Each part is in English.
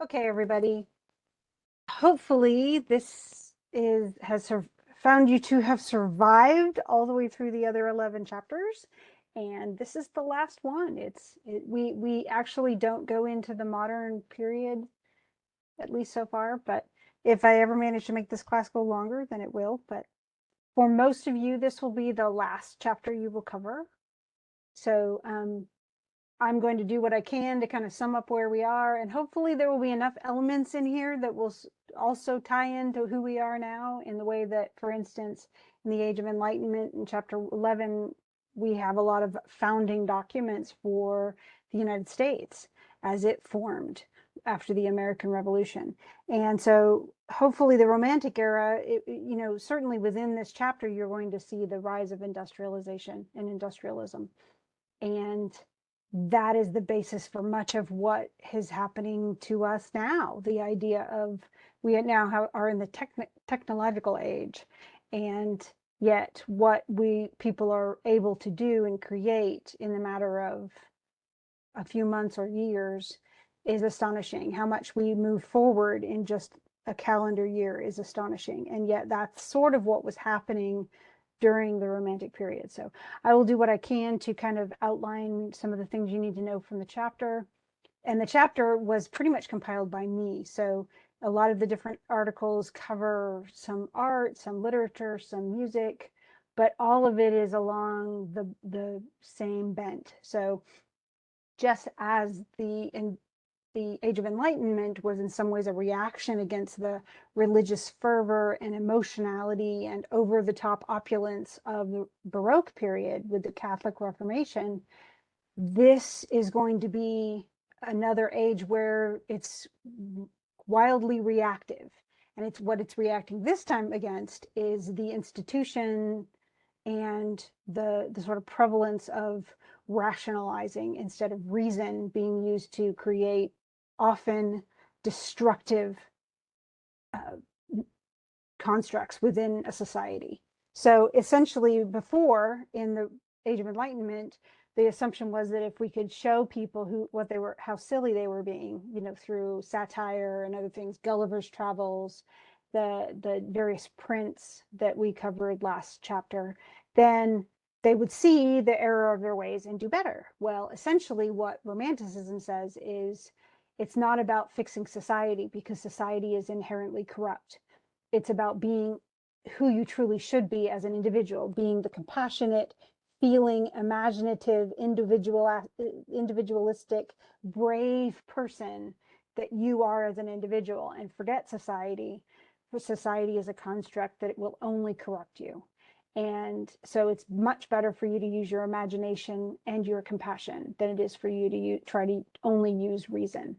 Okay, everybody. Hopefully has found you to have survived all the way through the other 11 chapters. And this is the last one. We actually don't go into the modern period, at least so far, but if I ever manage to make this class go longer, then it will. But for most of you, this will be the last chapter you will cover. So I'm going to do what I can to kind of sum up where we are, and hopefully there will be enough elements in here that will also tie into who we are now in the way that, for instance, in the Age of Enlightenment in chapter 11, we have a lot of founding documents for the United States as it formed after the American Revolution. And so hopefully the Romantic era, certainly within this chapter, you're going to see the rise of industrialization and industrialism. And that is the basis for much of what is happening to us now. The idea of we now are in the technological age, and yet what we people are able to do and create in the matter of a few months or years is astonishing. How much we move forward in just a calendar year is astonishing. And yet that's sort of what was happening during the Romantic period. So I will do what I can to kind of outline some of the things you need to know from the chapter. And the chapter was pretty much compiled by me. So a lot of the different articles cover some art, some literature, some music, but all of it is along the same bent. So just as the Age of Enlightenment was in some ways a reaction against the religious fervor and emotionality and over-the-top opulence of the Baroque period with the Catholic Reformation, this is going to be another age where it's wildly reactive. And it's what it's reacting this time against is the institution and the sort of prevalence of rationalizing instead of reason being used to create often destructive constructs within a society. So essentially, before in the Age of Enlightenment, the assumption was that if we could show people how silly they were being, through satire and other things, Gulliver's Travels, the various prints that we covered last chapter, then they would see the error of their ways and do better. Well, essentially, what Romanticism says is it's not about fixing society because society is inherently corrupt. It's about being who you truly should be as an individual, being the compassionate, feeling, imaginative, individualistic, brave person that you are as an individual, and forget society. For society is a construct that it will only corrupt you. And so it's much better for you to use your imagination and your compassion than it is for you to try to only use reason.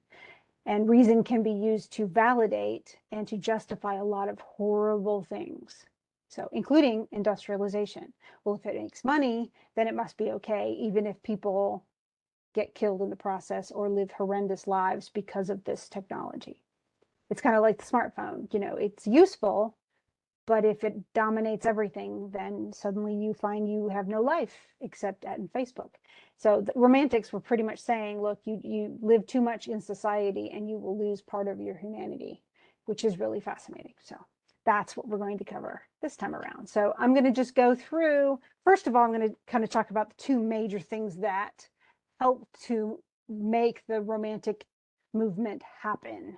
And reason can be used to validate and to justify a lot of horrible things. So, including industrialization. Well, if it makes money, then it must be okay, even if people get killed in the process or live horrendous lives because of this technology. It's kind of like the smartphone. It's useful, but if it dominates everything, then suddenly you find you have no life except in Facebook. So the Romantics were pretty much saying, look, you live too much in society and you will lose part of your humanity, which is really fascinating. So that's what we're going to cover this time around. So I'm going to just go through, first of all, I'm going to kind of talk about the two major things that helped to make the Romantic movement happen.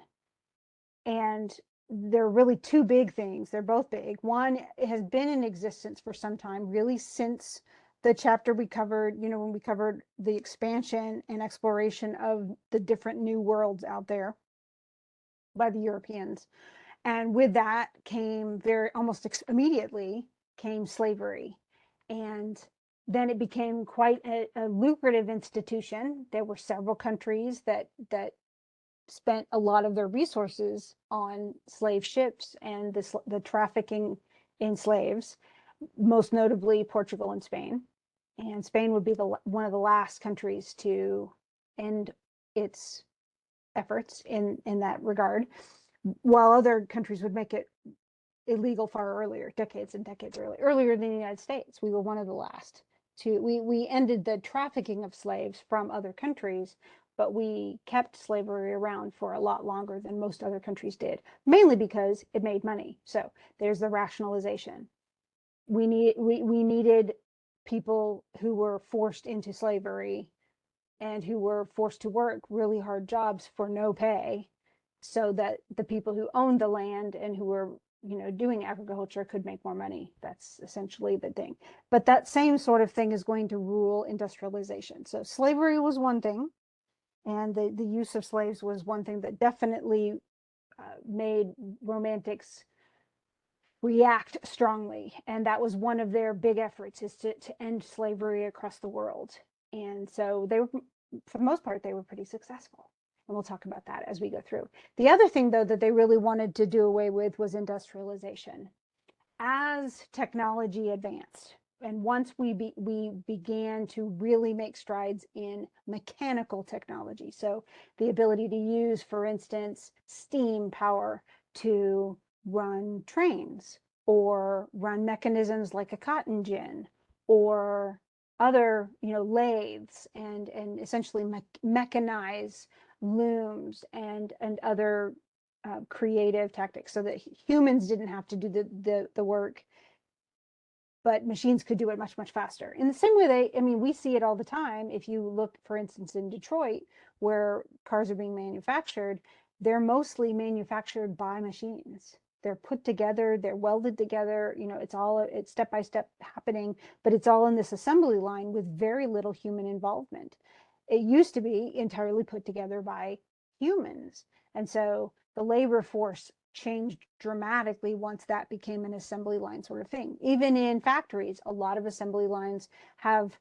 And they're really two big things. They're both big. One has been in existence for some time, really since the chapter we covered, when we covered the expansion and exploration of the different new worlds out there by the Europeans. And with that came almost immediately came slavery. And then it became quite a lucrative institution. There were several countries that spent a lot of their resources on slave ships and the trafficking in slaves, most notably Portugal and Spain. And Spain would be one of the last countries to end its efforts in that regard, while other countries would make it illegal far earlier, decades and decades earlier than the United States. We were one of the last we ended the trafficking of slaves from other countries but we kept slavery around for a lot longer than most other countries did, mainly because it made money. So there's the rationalization. We needed people who were forced into slavery and who were forced to work really hard jobs for no pay, so that the people who owned the land and who were, doing agriculture could make more money. That's essentially the thing. But that same sort of thing is going to rule industrialization. So slavery was one thing, and the use of slaves was one thing that definitely made romantics react strongly. And that was one of their big efforts, is to end slavery across the world. And so they were, for the most part, they were pretty successful. And we'll talk about that as we go through. The other thing, though, that they really wanted to do away with was industrialization. As technology advanced, and once we began to really make strides in mechanical technology, so the ability to use, for instance, steam power to run trains, or run mechanisms like a cotton gin, or other, lathes, and essentially mechanize looms and other creative tactics, so that humans didn't have to do the work, but machines could do it much, much faster. In the same way we see it all the time. If you look, for instance, in Detroit, where cars are being manufactured, they're mostly manufactured by machines. They're put together, they're welded together, it's step by step happening, but it's all in this assembly line with very little human involvement. It used to be entirely put together by humans. And so the labor force changed dramatically once that became an assembly line sort of thing. Even in factories, a lot of assembly lines have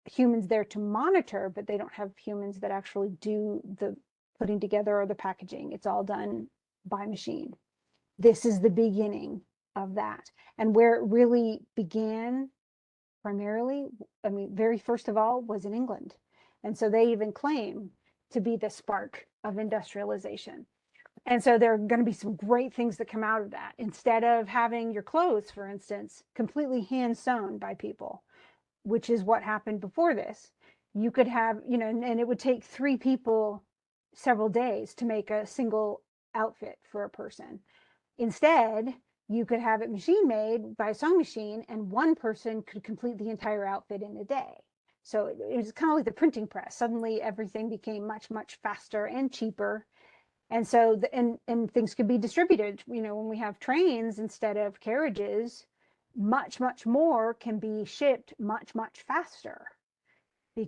humans there to monitor, but they don't have humans that actually do the putting together or the packaging. It's all done by machine. This is the beginning of that. And where it really began primarily, very first of all, was in England. And so they even claim to be the spark of industrialization. And so there are going to be some great things that come out of that. Instead of having your clothes, for instance, completely hand sewn by people, which is what happened before this, you could have, and it would take 3 people several days to make a single outfit for a person. Instead, you could have it machine made by a sewing machine, and one person could complete the entire outfit in a day. So it was kind of like the printing press. Suddenly everything became much, much faster and cheaper. And so and things could be distributed. When we have trains instead of carriages, much, much more can be shipped much, much faster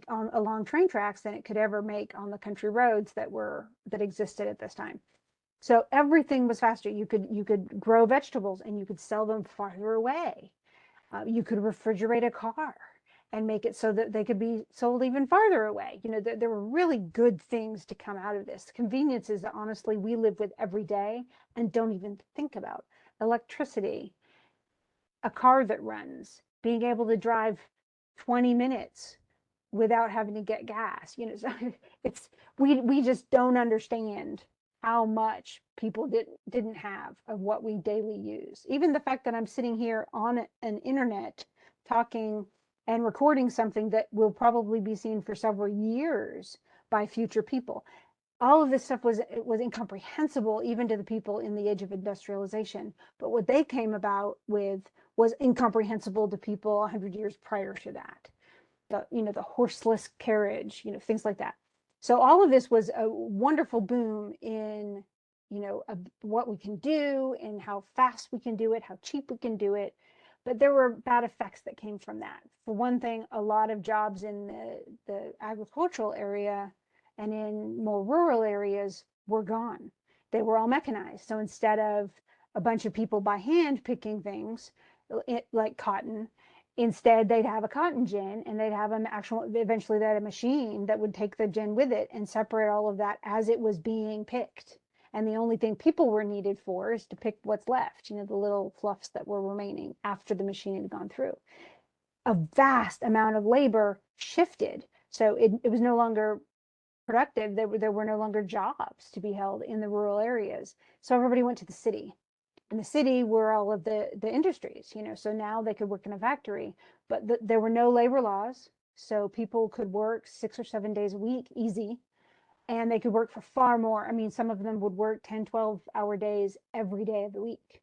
along train tracks than it could ever make on the country roads that existed at this time. So everything was faster. You could grow vegetables and you could sell them farther away. You could refrigerate a car and make it so that they could be sold even farther away. There were really good things to come out of this. Conveniences that honestly we live with every day and don't even think about. Electricity, a car that runs, being able to drive 20 minutes without having to get gas. So we just don't understand how much people didn't have of what we daily use. Even the fact that I'm sitting here on an internet talking and recording something that will probably be seen for several years by future people. All of this stuff was incomprehensible even to the people in the age of industrialization. But what they came about with was incomprehensible to people 100 years prior to that. The horseless carriage, things like that. So all of this was a wonderful boom in, what we can do and how fast we can do it, how cheap we can do it. But there were bad effects that came from that. For one thing, a lot of jobs in the agricultural area and in more rural areas were gone. They were all mechanized. So instead of a bunch of people by hand picking things like cotton, instead they'd have a cotton gin, and they'd have eventually they had a machine that would take the gin with it and separate all of that as it was being picked. And the only thing people were needed for is to pick what's left, the little fluffs that were remaining after the machine had gone through. A vast amount of labor shifted. So it was no longer productive. There were no longer jobs to be held in the rural areas. So everybody went to the city. In the city were all of the industries, so now they could work in a factory, but there were no labor laws. So people could work 6 or 7 days a week, easy. and they could work for far more. I mean, some of them would work 10, 12-hour days every day of the week.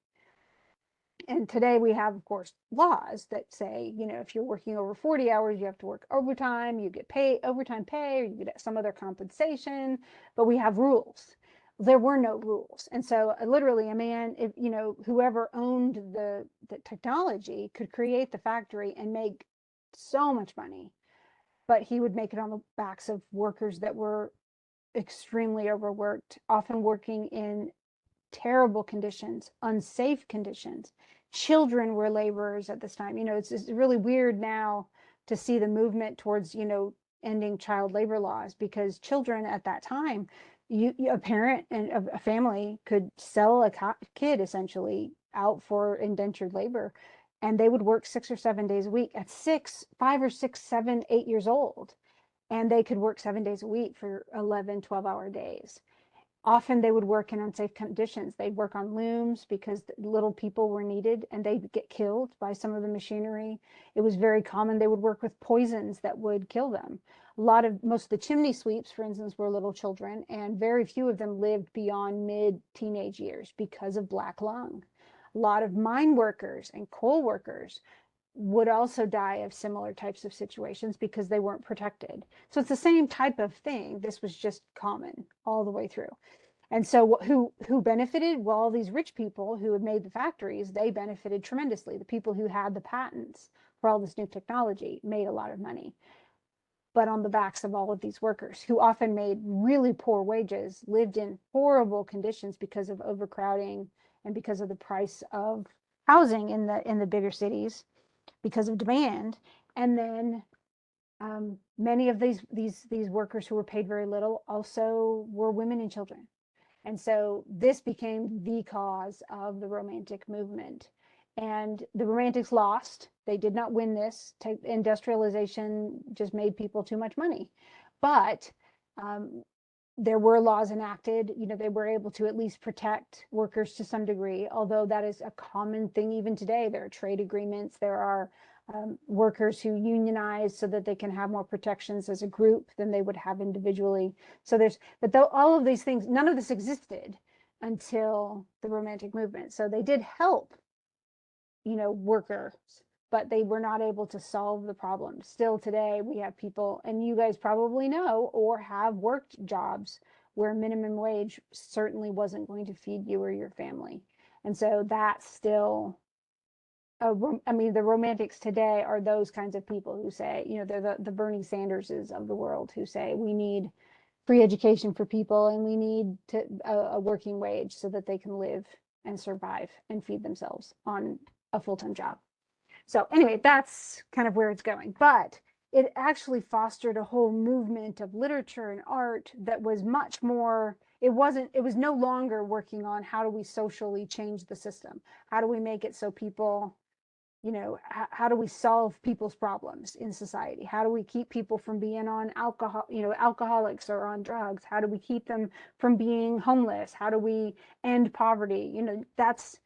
And today we have, of course, laws that say, if you're working over 40 hours, you have to work overtime, you get paid overtime pay, or you get some other compensation, but we have rules. There were no rules. And so literally a man, if, whoever owned the technology could create the factory and make so much money, but he would make it on the backs of workers that were extremely overworked, often working in terrible conditions, unsafe conditions. Children were laborers at this time. It's really weird now to see the movement towards, ending child labor laws, because children at that time, a parent and a family could sell a kid essentially out for indentured labor, and they would work 6 or 7 days a week at 5 or 6, 7, 8 years old. And they could work 7 days a week for 11, 12-hour days. Often they would work in unsafe conditions. They'd work on looms because little people were needed, and they'd get killed by some of the machinery. It was very common. They would work with poisons that would kill them. Most of the chimney sweeps, for instance, were little children, and very few of them lived beyond mid-teenage years because of black lung. A lot of mine workers and coal workers would also die of similar types of situations because they weren't protected. So it's the same type of thing. This was just common all the way through. And so who benefited? Well, all these rich people who had made the factories, they benefited tremendously. The people who had the patents for all this new technology made a lot of money. But on the backs of all of these workers, who often made really poor wages, lived in horrible conditions because of overcrowding and because of the price of housing in the bigger cities, because of demand. And then many of these workers who were paid very little also were women and children. And so this became the cause of the Romantic movement. And the Romantics lost. They did not win this. Industrialization just made people too much money. But there were laws enacted. They were able to at least protect workers to some degree, although that is a common thing even today. There are trade agreements. There are workers who unionize so that they can have more protections as a group than they would have individually. So all of these things, none of this existed until the Romantic movement. So they did help, workers, but they were not able to solve the problem. Still today, we have people, and you guys probably know or have worked jobs where minimum wage certainly wasn't going to feed you or your family. And so that's still the Romantics today are those kinds of people who say, they're the Bernie Sanderses of the world, who say we need free education for people and we need a working wage so that they can live and survive and feed themselves on a full-time job. So anyway, that's kind of where it's going. But it actually fostered a whole movement of literature and art that was much more, it was no longer working on how do we socially change the system? How do we make it so people, how do we solve people's problems in society? How do we keep people from being on alcohol, alcoholics or on drugs? How do we keep them from being homeless? How do we end poverty? That's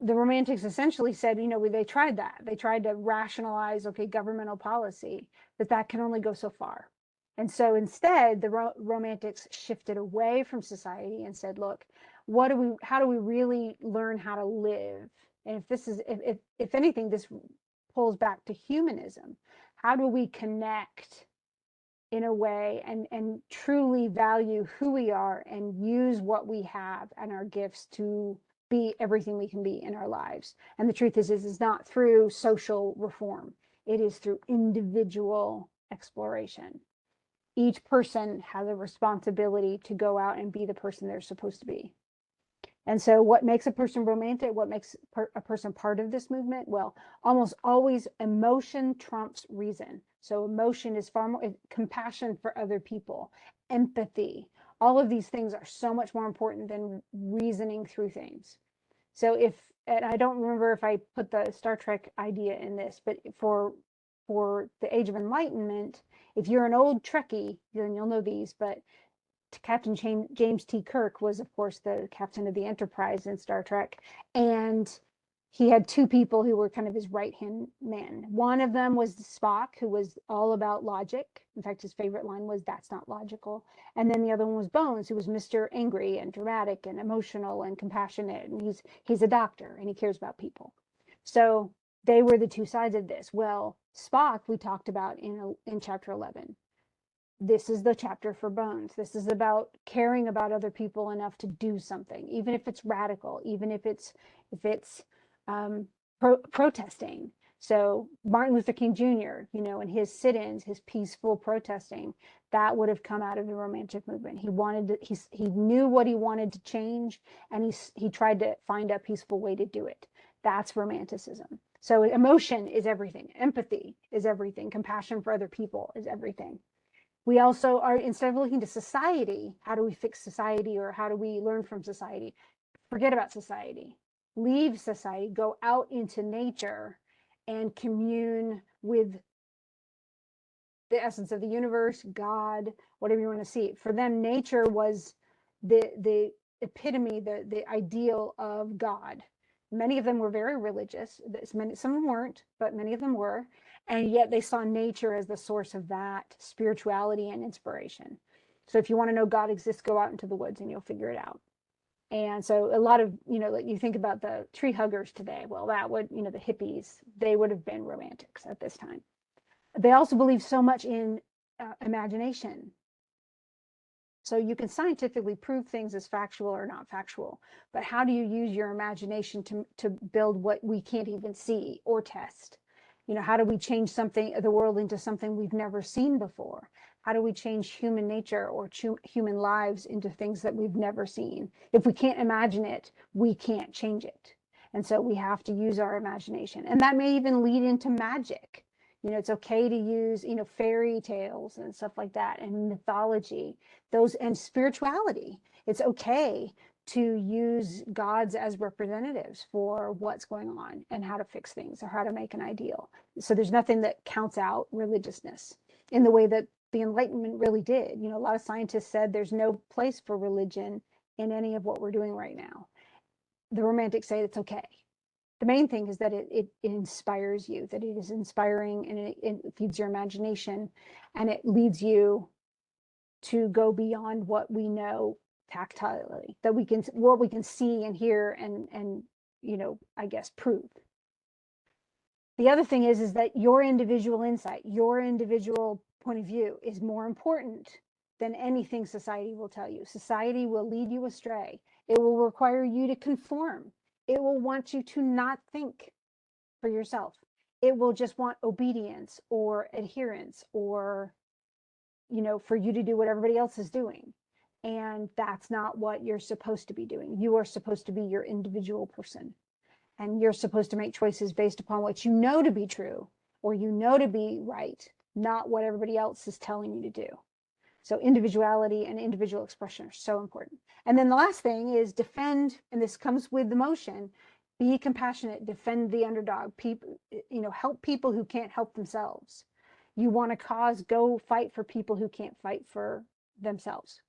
the Romantics essentially said, they tried that. They tried to rationalize, okay, governmental policy, but that can only go so far. And so instead, the Romantics shifted away from society and said, look, how do we really learn how to live? And if anything, this pulls back to humanism. How do we connect in a way and truly value who we are and use what we have and our gifts to be everything we can be in our lives? And the truth is it's not through social reform. It is through individual exploration. Each person has a responsibility to go out and be the person they're supposed to be. And so what makes a person romantic? What makes a person part of this movement? Well, almost always emotion trumps reason. So emotion is far more compassion for other people, empathy. All of these things are so much more important than reasoning through things. So and I don't remember if I put the Star Trek idea in this, but for the Age of Enlightenment, if you're an old Trekkie, then you'll know these, but Captain James T. Kirk was, of course, the captain of the Enterprise in Star Trek. And he had two people who were kind of his right-hand men. One of them was Spock, who was all about logic. In fact, his favorite line was, "That's not logical." And then the other one was Bones, who was Mr. Angry and dramatic and emotional and compassionate. And he's a doctor and he cares about people. So they were the two sides of this. Well, Spock, we talked about in chapter 11. This is the chapter for Bones. This is about caring about other people enough to do something, even if it's radical, even if it's um, protesting. So Martin Luther King Jr., and his sit-ins, his peaceful protesting, that would have come out of the Romantic movement. He knew what he wanted to change, and he tried to find a peaceful way to do it. That's Romanticism. So emotion is everything. Empathy is everything. Compassion for other people is everything. We also are, instead of looking to society, how do we fix society or how do we learn from society? Forget about society. Leave society, go out into nature and commune with the essence of the universe, God, whatever you want to see. For them, nature was the epitome, the ideal of God. Many of them were very religious. Some weren't, but many of them were. And yet they saw nature as the source of that spirituality and inspiration. So if you want to know God exists, go out into the woods and you'll figure it out. And so a lot of, like you think about the tree huggers today, well, that would, the hippies, they would have been romantics at this time. They also believe so much in imagination. So you can scientifically prove things as factual or not factual, but how do you use your imagination to build what we can't even see or test? How do we change the world into something we've never seen before? How do we change human nature or human lives into things that we've never seen? If we can't imagine it, we can't change it. And so we have to use our imagination. And that may even lead into magic. It's okay to use, fairy tales and stuff like that, and mythology, and spirituality. It's okay to use gods as representatives for what's going on and how to fix things or how to make an ideal. So there's nothing that counts out religiousness in the way that the Enlightenment really did. A lot of scientists said there's no place for religion in any of what we're doing right now. The Romantics say it's okay. The main thing is that it inspires you, that it is inspiring, and it feeds your imagination, and it leads you to go beyond what we know tactilely, what we can see and hear and I guess prove. The other thing is that your individual insight, your individual point of view is more important than anything society will tell you. Society will lead you astray. It will require you to conform. It will want you to not think for yourself. It will just want obedience or adherence or, for you to do what everybody else is doing. And that's not what you're supposed to be doing. You are supposed to be your individual person. And you're supposed to make choices based upon what you know to be true or to be right, not what everybody else is telling you to do. So individuality and individual expression are so important. And then the last thing is defend, and this comes with the motion, be compassionate, defend the underdog, help people who can't help themselves. You want to go fight for people who can't fight for themselves.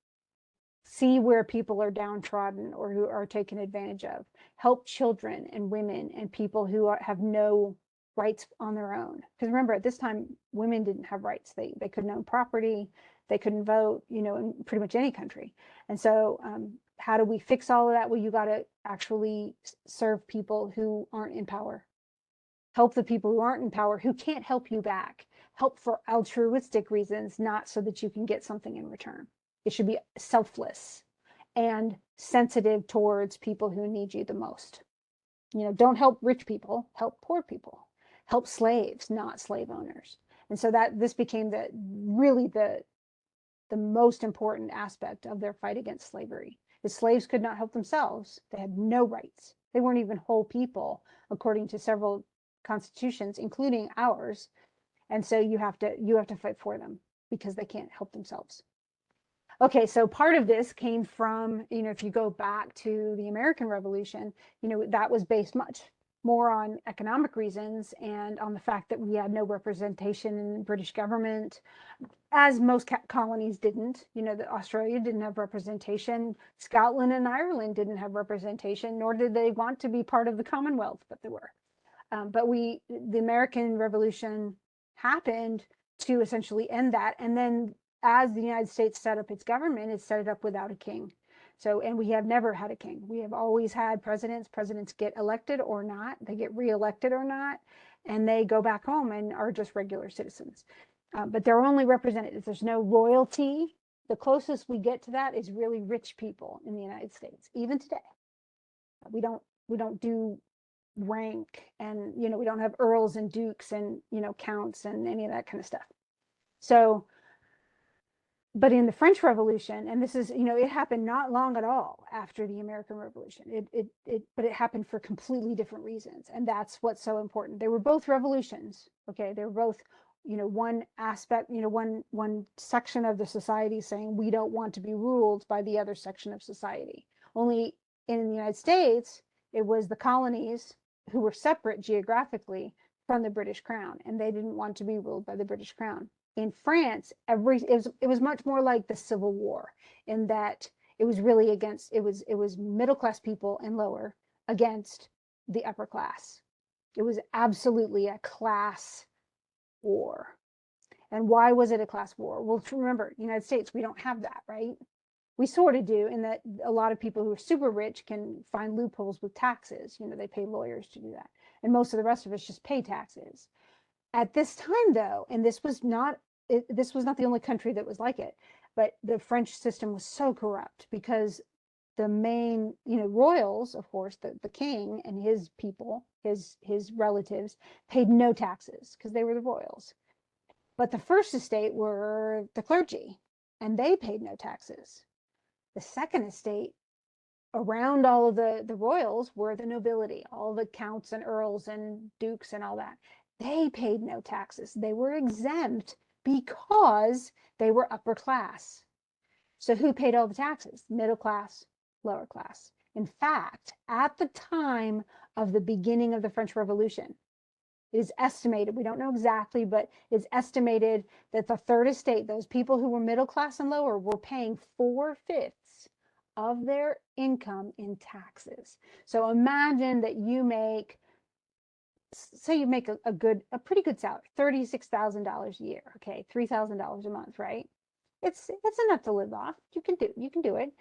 See where people are downtrodden or who are taken advantage of. Help children and women and people who have no rights on their own. Because remember, at this time, women didn't have rights. They couldn't own property. They couldn't vote, in pretty much any country. And so how do we fix all of that? Well, you got to actually serve people who aren't in power. Help the people who aren't in power, who can't help you back. Help for altruistic reasons, not so that you can get something in return. It should be selfless and sensitive towards people who need you the most. Don't help rich people, help poor people. Help slaves, not slave owners. And so that this became the most important aspect of their fight against slavery. The slaves could not help themselves. They had no rights. They weren't even whole people, according to several constitutions, including ours. And so you have to fight for them because they can't help themselves. Okay, so part of this came from, if you go back to the American Revolution, that was based much more on economic reasons and on the fact that we had no representation in the British government, as most colonies didn't. You know, that Australia didn't have representation. Scotland and Ireland didn't have representation, nor did they want to be part of the Commonwealth, but they were. But the American Revolution happened to essentially end that. And then as the United States set up its government, it set it up without a king. So, and we have never had a king. We have always had presidents. Presidents get elected or not, they get reelected or not, and they go back home and are just regular citizens. But they're only representatives. There's no royalty. The closest we get to that is really rich people in the United States, even today. We don't do rank, and we don't have earls and dukes and counts and any of that kind of stuff. So, but in the French Revolution, and this is, it happened not long at all after the American Revolution. But it happened for completely different reasons, and that's what's so important. They were both revolutions. Okay, they were both, one aspect, one section of the society saying we don't want to be ruled by the other section of society. Only in the United States, it was the colonies who were separate geographically from the British Crown, and they didn't want to be ruled by the British Crown. In France, it was much more like the Civil War, in that it was really against, it was middle class people and lower against the upper class. It was absolutely a class war. And why was it a class war? Well, remember, United States, we don't have that, right? We sort of do, in that a lot of people who are super rich can find loopholes with taxes. They pay lawyers to do that. And most of the rest of us just pay taxes. At this time, though, and this was not the only country that was like it, but the French system was so corrupt because the main, royals, of course, the king and his people, his relatives, paid no taxes because they were the royals. But the first estate were the clergy, and they paid no taxes. The second estate, around all of the royals, were the nobility, all the counts and earls and dukes and all that. They paid no taxes. They were exempt because they were upper class. So who paid all the taxes? Middle class, lower class. In fact, at the time of the beginning of the French Revolution, it is estimated, we don't know exactly, but it's estimated that the third estate, those people who were middle class and lower, were paying 4/5 of their income in taxes. So imagine that you make, say you make a pretty good salary, $36,000 a year, okay, $3,000 a month, right? It's enough to live off. You can do it,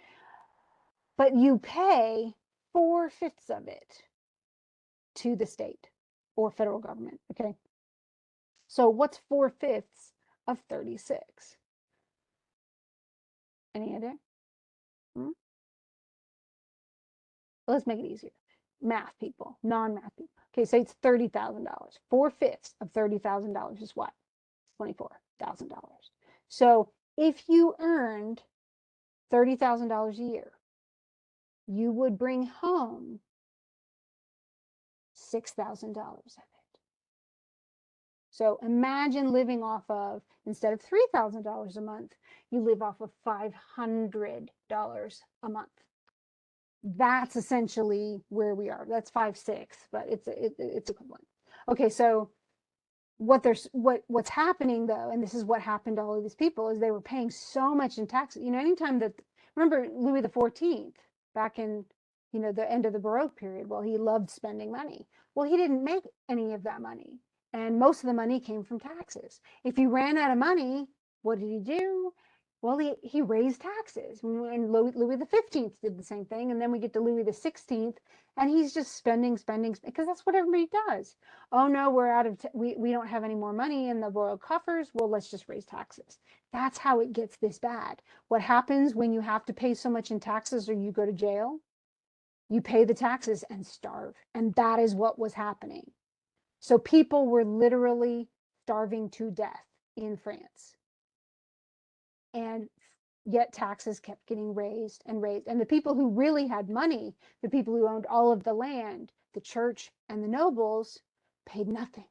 but you pay 4/5 of it to the state or federal government, okay? So what's 4/5 of 36? Any idea? Hmm? Let's make it easier. Math people, non-math people. Okay, say it's $30,000. 4/5 of $30,000 is what? $24,000. So if you earned $30,000 a year, you would bring home $6,000 of it. So imagine living off of, instead of $3,000 a month, you live off of $500 a month. That's essentially where we are. That's 5/6, but it's equivalent. Okay, so what's happening though, and this is what happened to all of these people, is they were paying so much in taxes. Anytime that, remember Louis XIV back in the end of the Baroque period, well, he loved spending money. Well, he didn't make any of that money, and most of the money came from taxes. If he ran out of money, what did he do? Well, he raised taxes. And Louis XV did the same thing. And then we get to Louis XVI, and he's just spending, because that's what everybody does. Oh no, we're out of, we don't have any more money in the royal coffers. Well, let's just raise taxes. That's how it gets this bad. What happens when you have to pay so much in taxes or you go to jail? You pay the taxes and starve. And that is what was happening. So people were literally starving to death in France. And yet taxes kept getting raised and raised. And the people who really had money, the people who owned all of the land, the church and the nobles, paid nothing.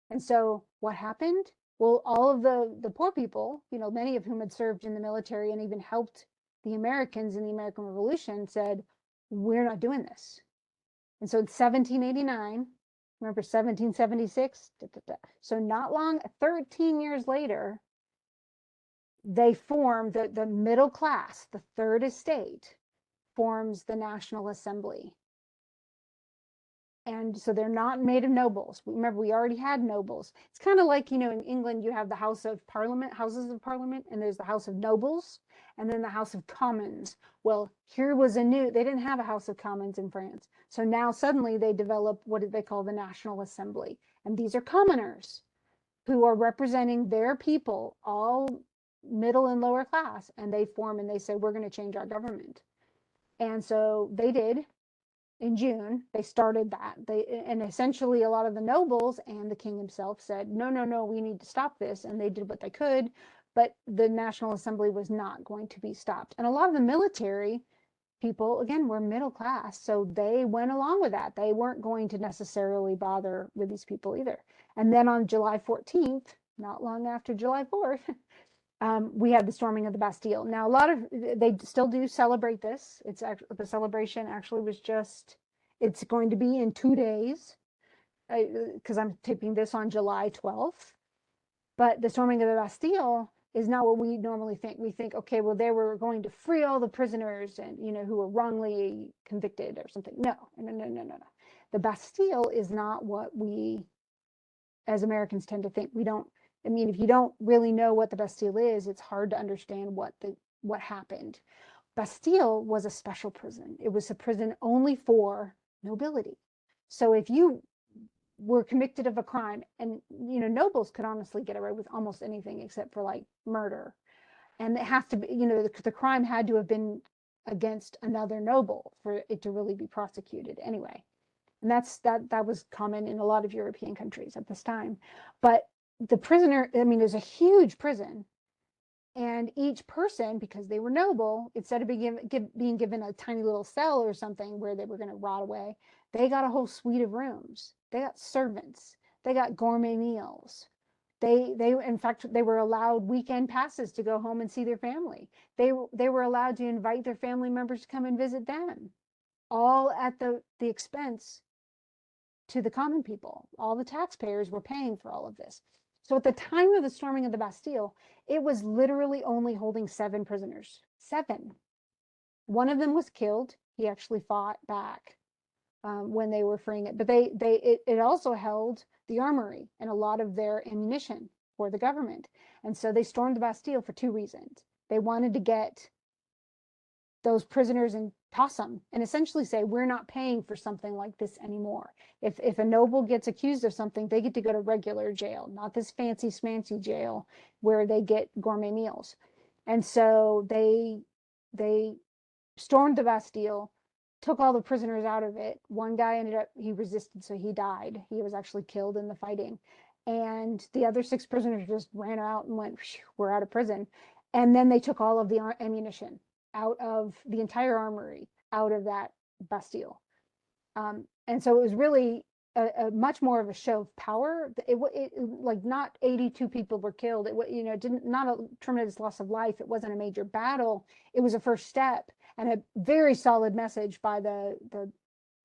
And so what happened? Well, all of the poor people, many of whom had served in the military and even helped the Americans in the American Revolution, said, we're not doing this. And so in 1789, remember 1776? So not long, 13 years later, they formed the middle class, the third estate, forms the National Assembly. And so they're not made of nobles. Remember, we already had nobles. It's kind of like, in England, you have the House of Parliament, Houses of Parliament, and there's the House of Nobles, and then the House of Commons. Well, here was they didn't have a House of Commons in France. So now suddenly they develop what they call the National Assembly. And these are commoners who are representing their people, all middle and lower class, and they form and they say, we're going to change our government. And so they did. In June, they started that. And essentially a lot of the nobles and the king himself said, no, no, no, we need to stop this. And they did what they could, but the National Assembly was not going to be stopped. And a lot of the military people, again, were middle class. So they went along with that. They weren't going to necessarily bother with these people either. And then on July 14th, not long after July 4th, we had the storming of the Bastille. Now, they still do celebrate this. It's actually, the celebration actually was it's going to be in 2 days, because I'm taping this on July 12th. But the storming of the Bastille is not what we normally think. We think, okay, well, they were going to free all the prisoners and, who were wrongly convicted or something. No, no, no, no, no, no. The Bastille is not what we as Americans tend to think. If you don't really know what the Bastille is, it's hard to understand what happened. Bastille was a special prison. It was a prison only for nobility. So if you were convicted of a crime, and nobles could honestly get away with almost anything except for like murder, and it has to be, the crime had to have been against another noble for it to really be prosecuted anyway. And that was common in a lot of European countries at this time. But the prisoner, there's a huge prison, and each person, because they were noble, instead of being given a tiny little cell or something where they were going to rot away, they got a whole suite of rooms. They got servants. They got gourmet meals. In fact, they were allowed weekend passes to go home and see their family. They were allowed to invite their family members to come and visit them, all at the expense to the common people. All the taxpayers were paying for all of this. So at the time of the storming of the Bastille, it was literally only holding 7 prisoners. 7. One of them was killed. He actually fought back when they were freeing it. But it also held the armory and a lot of their ammunition for the government. And so they stormed the Bastille for 2 reasons. They wanted to get those prisoners and toss them and essentially say, we're not paying for something like this anymore. If a noble gets accused of something, they get to go to regular jail, not this fancy smancy jail where they get gourmet meals. And so they stormed the Bastille, took all the prisoners out of it. One guy he resisted, so he died. He was actually killed in the fighting. And the other 6 prisoners just ran out and went, we're out of prison. And then they took all of the ammunition out of the entire armory, out of that Bastille. And so it was really a much more of a show of power. It like not 82 people were killed. Not a tremendous loss of life. It wasn't a major battle. It was a first step and a very solid message by the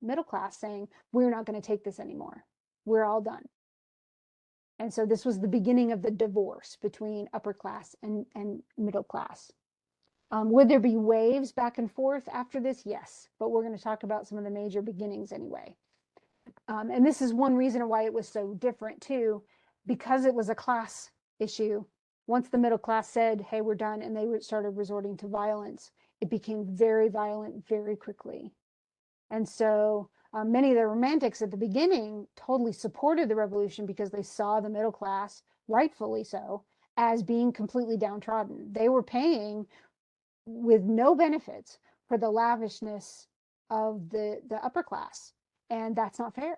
middle class saying, we're not going to take this anymore. We're all done. And so this was the beginning of the divorce between upper class and middle class. Would there be waves back and forth after this? Yes, but we're going to talk about some of the major beginnings anyway. And this is one reason why it was so different too, because it was a class issue. Once the middle class said, hey, we're done, and they started resorting to violence, it became very violent very quickly. And so many of the romantics at the beginning totally supported the revolution because they saw the middle class, rightfully so, as being completely downtrodden. They were paying with no benefits for the lavishness of the upper class. And that's not fair.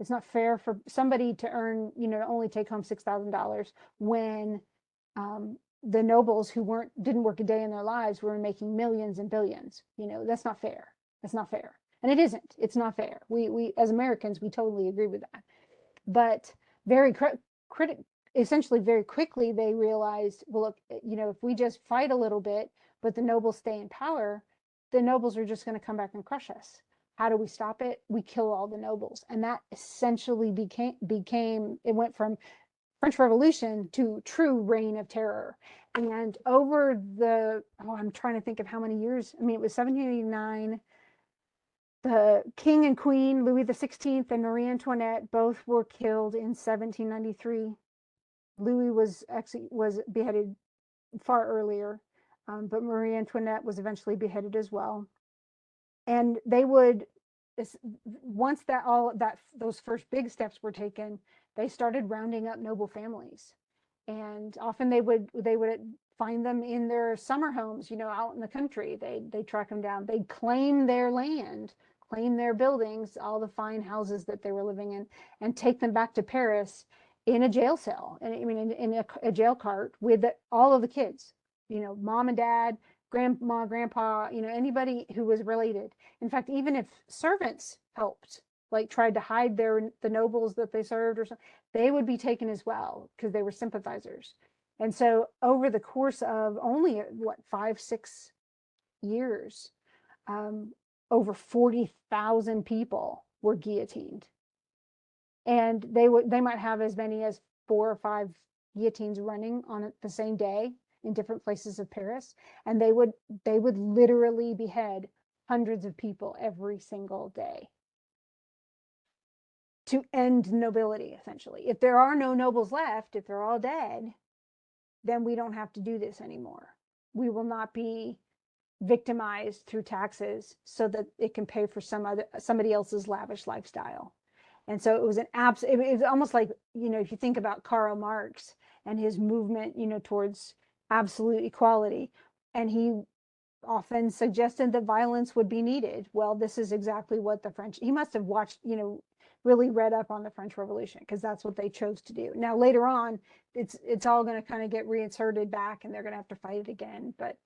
It's not fair for somebody to earn, only take home $6,000 when the nobles who didn't work a day in their lives were making millions and billions. That's not fair. That's not fair. And it isn't. It's not fair. We as Americans, we totally agree with that. But essentially very quickly, they realized, well, look, if we just fight a little bit, but the nobles stay in power, the nobles are just going to come back and crush us. How do we stop it? We kill all the nobles. And that essentially became it went from French Revolution to true reign of terror. And over I'm trying to think of how many years. I mean, it was 1789. The king and queen, Louis XVI and Marie Antoinette, both were killed in 1793. Louis was beheaded far earlier, but Marie Antoinette was eventually beheaded as well. And they would, once those first big steps were taken, they started rounding up noble families, and often they would find them in their summer homes, out in the country. They track them down. They'd claim their land, claim their buildings, all the fine houses that they were living in, and take them back to Paris in a jail cell. And I mean, in a jail cart with all of the kids, mom and dad, grandma, grandpa, anybody who was related. In fact, even if servants helped, like tried to hide the nobles that they served or something, they would be taken as well because they were sympathizers. And so over the course of only 5-6 years, um, over 40,000 people were guillotined. And they might have as many as 4 or 5 guillotines running on it the same day in different places of Paris. And they would literally behead hundreds of people every single day to end nobility, essentially. If there are no nobles left, if they're all dead, then we don't have to do this anymore. We will not be victimized through taxes so that it can pay for somebody else's lavish lifestyle. And so it was it was almost like, if you think about Karl Marx and his movement, towards absolute equality, and he often suggested that violence would be needed. Well, this is exactly what he must have watched, really read up on the French Revolution, because that's what they chose to do. Now, later on, it's all going to kind of get reinserted back, and they're going to have to fight it again. But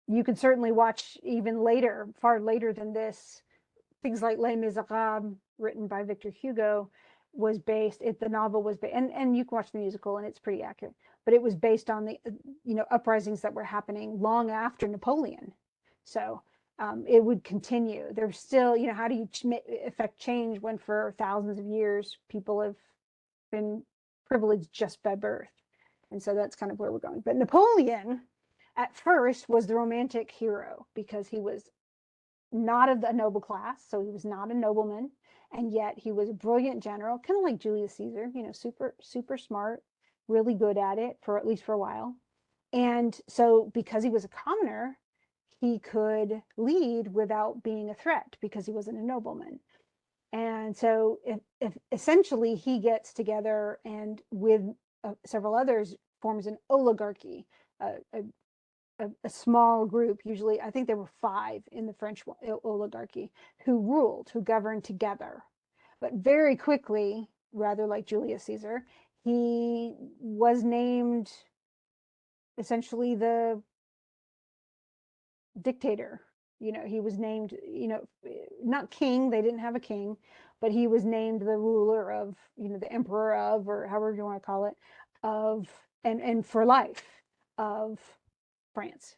you can certainly watch even later, far later than this, things like Les Miserables, written by Victor Hugo, the novel was based, and you can watch the musical and it's pretty accurate, but it was based on the, uprisings that were happening long after Napoleon. So it would continue. There's still, how do you affect change when for thousands of years people have been privileged just by birth? And so that's kind of where we're going. But Napoleon, at first, was the romantic hero because he was not of the noble class, so he was not a nobleman, and yet he was a brilliant general, kind of like Julius Caesar, super smart, really good at it, for at least for a while. And so because he was a commoner, he could lead without being a threat because he wasn't a nobleman. And so if essentially he gets together and with several others forms an oligarchy, a a small group, usually, I think there were 5 in the French oligarchy, who ruled, who governed together. But very quickly, rather like Julius Caesar, he was named essentially the dictator. He was named, not king, they didn't have a king, but he was named the ruler of, the emperor of, or however you want to call it, of, and for life, of France.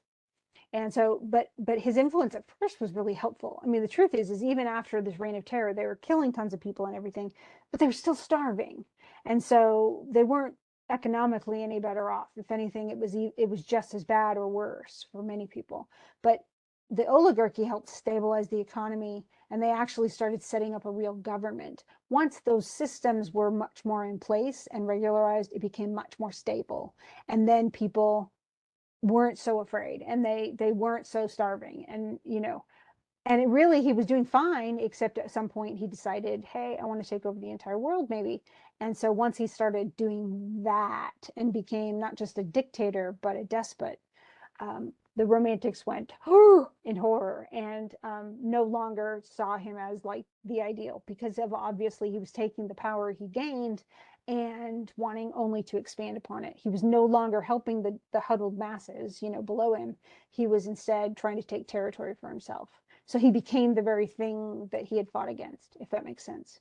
And so, but his influence at first was really helpful. I mean, the truth is even after this reign of terror, they were killing tons of people and everything, but they were still starving. And so they weren't economically any better off. If anything, it was just as bad or worse for many people. But the oligarchy helped stabilize the economy, and they actually started setting up a real government. Once those systems were much more in place and regularized, it became much more stable. And then people weren't so afraid, and they weren't so starving, and and he was doing fine, except at some point he decided, hey, I want to take over the entire world, maybe. And so once he started doing that and became not just a dictator but a despot, the romantics went in horror, and no longer saw him as like the ideal, because of obviously he was taking the power he gained and wanting only to expand upon it. He was no longer helping the huddled masses, below him. He was instead trying to take territory for himself. So he became the very thing that he had fought against, if that makes sense.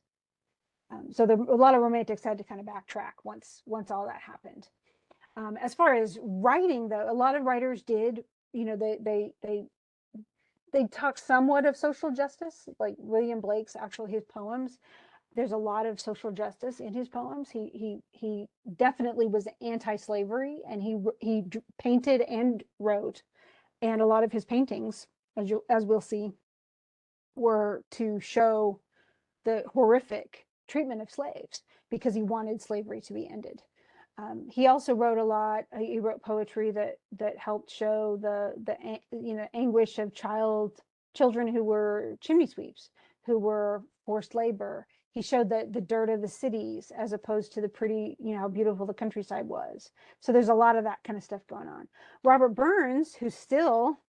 So a lot of romantics had to kind of backtrack once all that happened. As far as writing, though, a lot of writers did, they they talk somewhat of social justice, like William Blake's, actually his poems. There's a lot of social justice in his poems. He definitely was anti-slavery, and he painted and wrote, and a lot of his paintings, as we'll see, were to show the horrific treatment of slaves because he wanted slavery to be ended. He also wrote a lot. He wrote poetry that helped show the anguish of children who were chimney sweeps, who were forced labor. He showed the dirt of the cities as opposed to the pretty, how beautiful the countryside was. So there's a lot of that kind of stuff going on. Robert Burns, who's still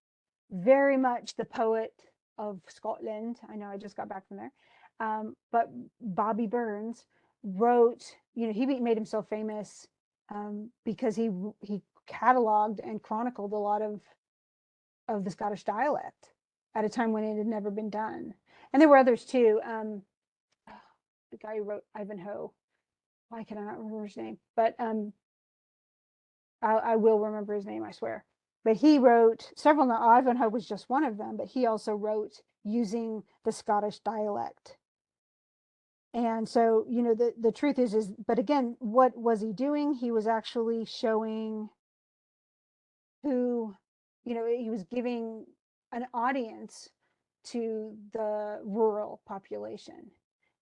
very much the poet of Scotland. I know I just got back from there. But Bobby Burns wrote, he made himself famous because he cataloged and chronicled a lot of the Scottish dialect at a time when it had never been done. And there were others too. The guy who wrote Ivanhoe, why can I not remember his name? But I will remember his name, I swear. But he wrote several. Now, Ivanhoe was just one of them, but he also wrote using the Scottish dialect. And so, the truth is, but again, what was he doing? He was actually showing who, he was giving an audience to the rural population.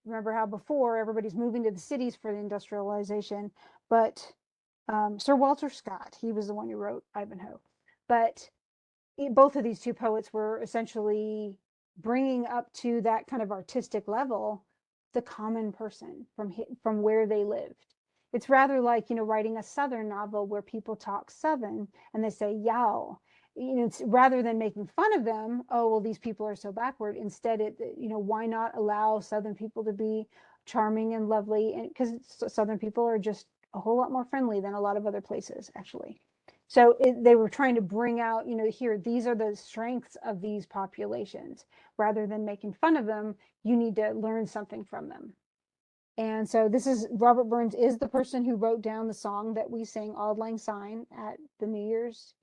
Remember how before everybody's moving to the cities for the industrialization, but Sir Walter Scott, he was the one who wrote Ivanhoe. But both of these two poets were essentially bringing up to that kind of artistic level the common person from where they lived. It's rather like, writing a Southern novel where people talk Southern and they say yow. It's, rather than making fun of them, oh, well, these people are so backward. Instead, why not allow Southern people to be charming and lovely? And because Southern people are just a whole lot more friendly than a lot of other places, actually. So they were trying to bring out, here, these are the strengths of these populations. Rather than making fun of them, you need to learn something from them. And so this is, Robert Burns is the person who wrote down the song that we sing, Auld Lang Syne, at the New Year's,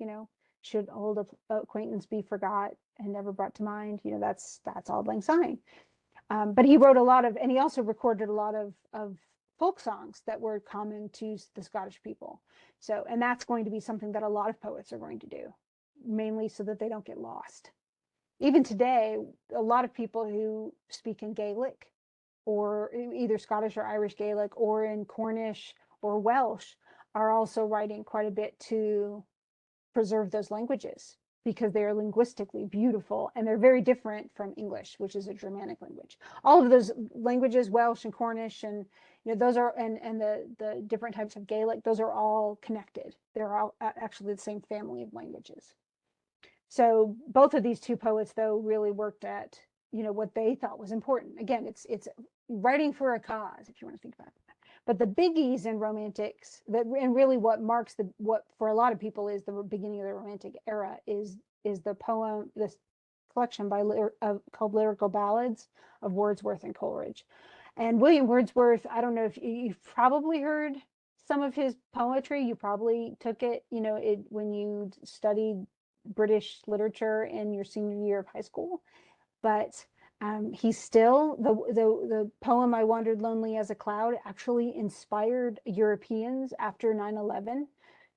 should old acquaintance be forgot and never brought to mind. That's Auld Lang Syne. But he wrote a lot of, and he also recorded a lot of folk songs that were common to the Scottish people. So, and that's going to be something that a lot of poets are going to do, mainly so that they don't get lost. Even today, a lot of people who speak in Gaelic, or either Scottish or Irish Gaelic, or in Cornish or Welsh, are also writing quite a bit to preserve those languages because they are linguistically beautiful and they're very different from English, which is a Germanic language. All of those languages, Welsh and Cornish, and those are, and the different types of Gaelic, those are all connected. They're all actually the same family of languages. So both of these two poets, though, really worked at what they thought was important. Again, it's writing for a cause, if you want to think about it. But the biggies in romantics, and really what marks what for a lot of people is the beginning of the Romantic era, is the poem, this collection called Lyrical Ballads of Wordsworth and Coleridge. And William Wordsworth, I don't know if you've probably heard some of his poetry. You probably took it, when you studied British literature in your senior year of high school. But he's still, the poem I Wandered Lonely as a Cloud actually inspired Europeans after 9/11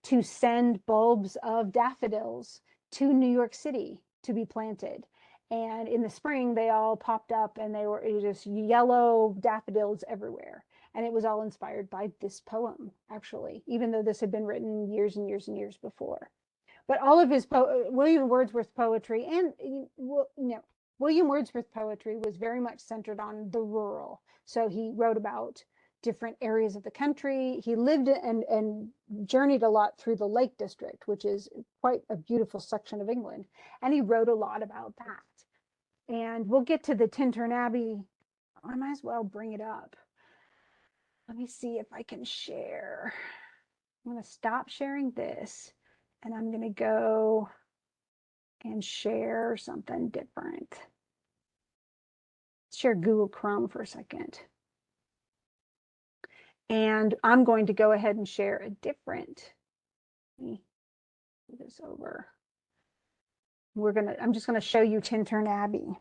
to send bulbs of daffodils to New York City to be planted. And in the spring, they all popped up and they were just yellow daffodils everywhere. And it was all inspired by this poem, actually, even though this had been written years and years and years before. But all of his William Wordsworth's poetry, and William Wordsworth's poetry was very much centered on the rural. So he wrote about different areas of the country. He lived and journeyed a lot through the Lake District, which is quite a beautiful section of England. And he wrote a lot about that. And we'll get to the Tintern Abbey. I might as well bring it up. Let me see if I can share. I'm going to stop sharing this, and I'm going to go and share something different. Share Google Chrome for a second. And I'm going to go ahead and share a different, let me do this over. I'm just gonna show you Tintern Abbey,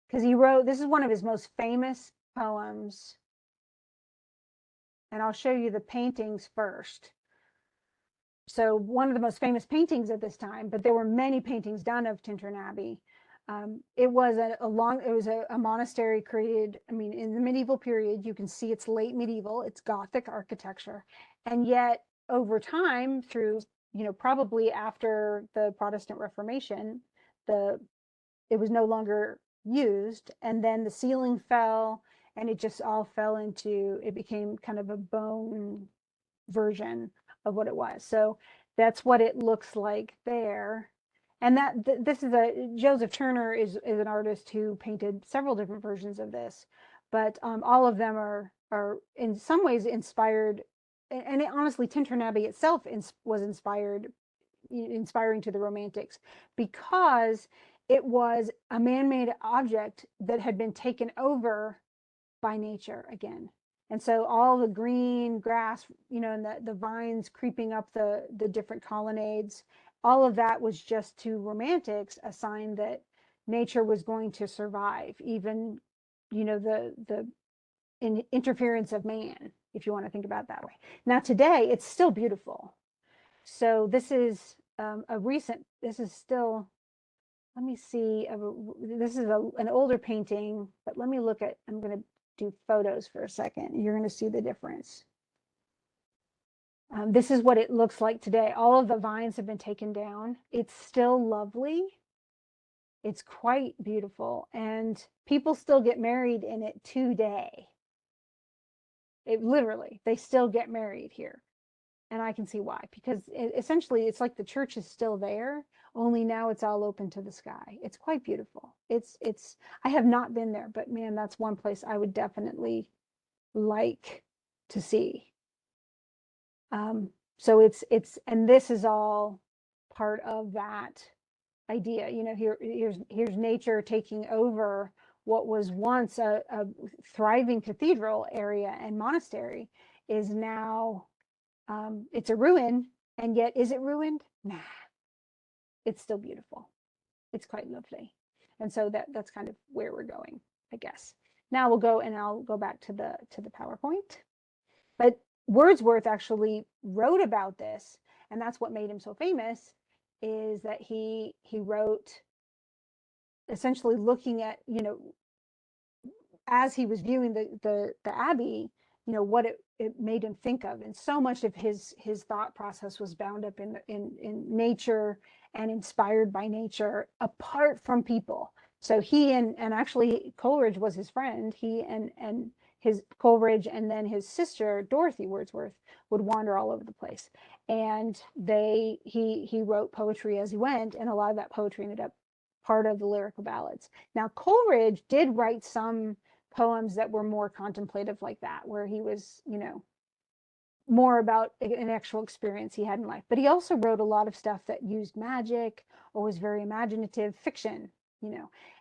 because he wrote, this is one of his most famous poems, and I'll show you the paintings first. So one of the most famous paintings at this time, but there were many paintings done of Tintern Abbey. It was a monastery created, I mean, in the medieval period. You can see it's late medieval, it's Gothic architecture. And yet over time, through, probably after the Protestant Reformation, it was no longer used. And then the ceiling fell, and it just all it became kind of a bone version of what it was. So that's what it looks like there. And this is Joseph Turner is an artist who painted several different versions of this, but all of them are in some ways inspired. And honestly, Tintern Abbey itself was inspiring to the Romantics, because it was a man-made object that had been taken over by nature again. And so all the green grass, and the vines creeping up the different colonnades, all of that was just to Romantics a sign that nature was going to survive, even, the interference of man, if you want to think about it that way. Now today, it's still beautiful. So this is this is still, let me see, this is an older painting, but let me look at, I'm going to do photos for a second. You're going to see the difference. This is what it looks like today. All of the vines have been taken down. It's still lovely. It's quite beautiful, and people still get married in it today. Literally, they still get married here. And I can see why, because essentially it's like the church is still there, only now it's all open to the sky. It's quite beautiful. I have not been there, but man, that's one place I would definitely like to see. So and this is all part of that idea. Here's nature taking over what was once a thriving cathedral area and monastery is now, it's a ruin, and yet is it ruined? Nah, it's still beautiful. It's quite lovely. And so that's kind of where we're going, I guess. Now I'll go back to the PowerPoint. But Wordsworth actually wrote about this, and that's what made him so famous, is that he wrote essentially looking at, as he was viewing the abbey, what it made him think of. And so much of his thought process was bound up in nature and inspired by nature, apart from people. So he and actually Coleridge was his friend. He and his Coleridge and then his sister Dorothy Wordsworth would wander all over the place, and he wrote poetry as he went, and a lot of that poetry ended up part of the lyrical ballads. Now Coleridge did write some poems that were more contemplative like that, where he was, more about an actual experience he had in life. But he also wrote a lot of stuff that used magic or was very imaginative fiction,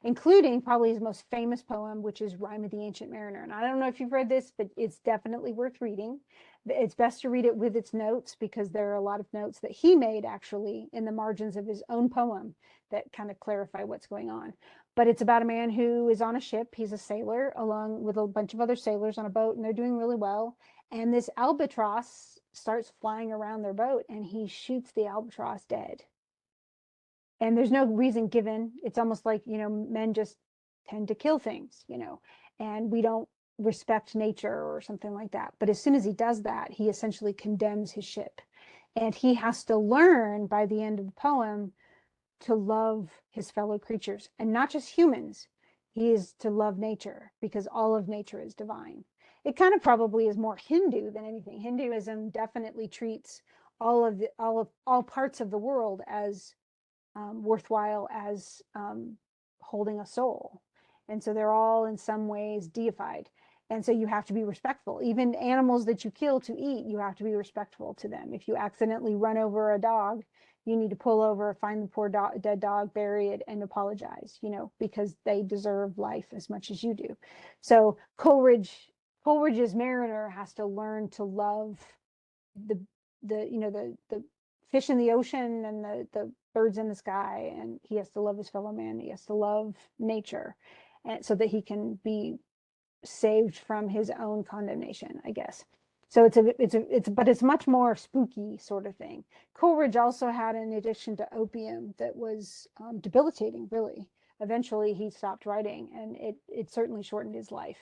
including probably his most famous poem, which is Rime of the Ancient Mariner. And I don't know if you've read this, but it's definitely worth reading. It's best to read it with its notes, because there are a lot of notes that he made actually in the margins of his own poem that kind of clarify what's going on. But it's about a man who is on a ship. He's a sailor along with a bunch of other sailors on a boat, and they're doing really well. And this albatross starts flying around their boat, and he shoots the albatross dead. And there's no reason given. It's almost like, men just tend to kill things, and we don't respect nature or something like that. But as soon as he does that, he essentially condemns his ship. And he has to learn by the end of the poem to love his fellow creatures, and not just humans. He is to love nature, because all of nature is divine. It kind of probably is more Hindu than anything. Hinduism definitely treats all parts of the world as worthwhile, as holding a soul. And so they're all in some ways deified. And so you have to be respectful. Even animals that you kill to eat, you have to be respectful to them. If you accidentally run over a dog, you need to pull over, find the poor dead dog, bury it, and apologize, because they deserve life as much as you do. So Coleridge's mariner has to learn to love the fish in the ocean and the birds in the sky, and he has to love his fellow man. He has to love nature, and so that he can be saved from his own condemnation, I guess. So but it's much more spooky sort of thing. Coleridge also had an addiction to opium that was debilitating, really. Eventually, he stopped writing, and it certainly shortened his life.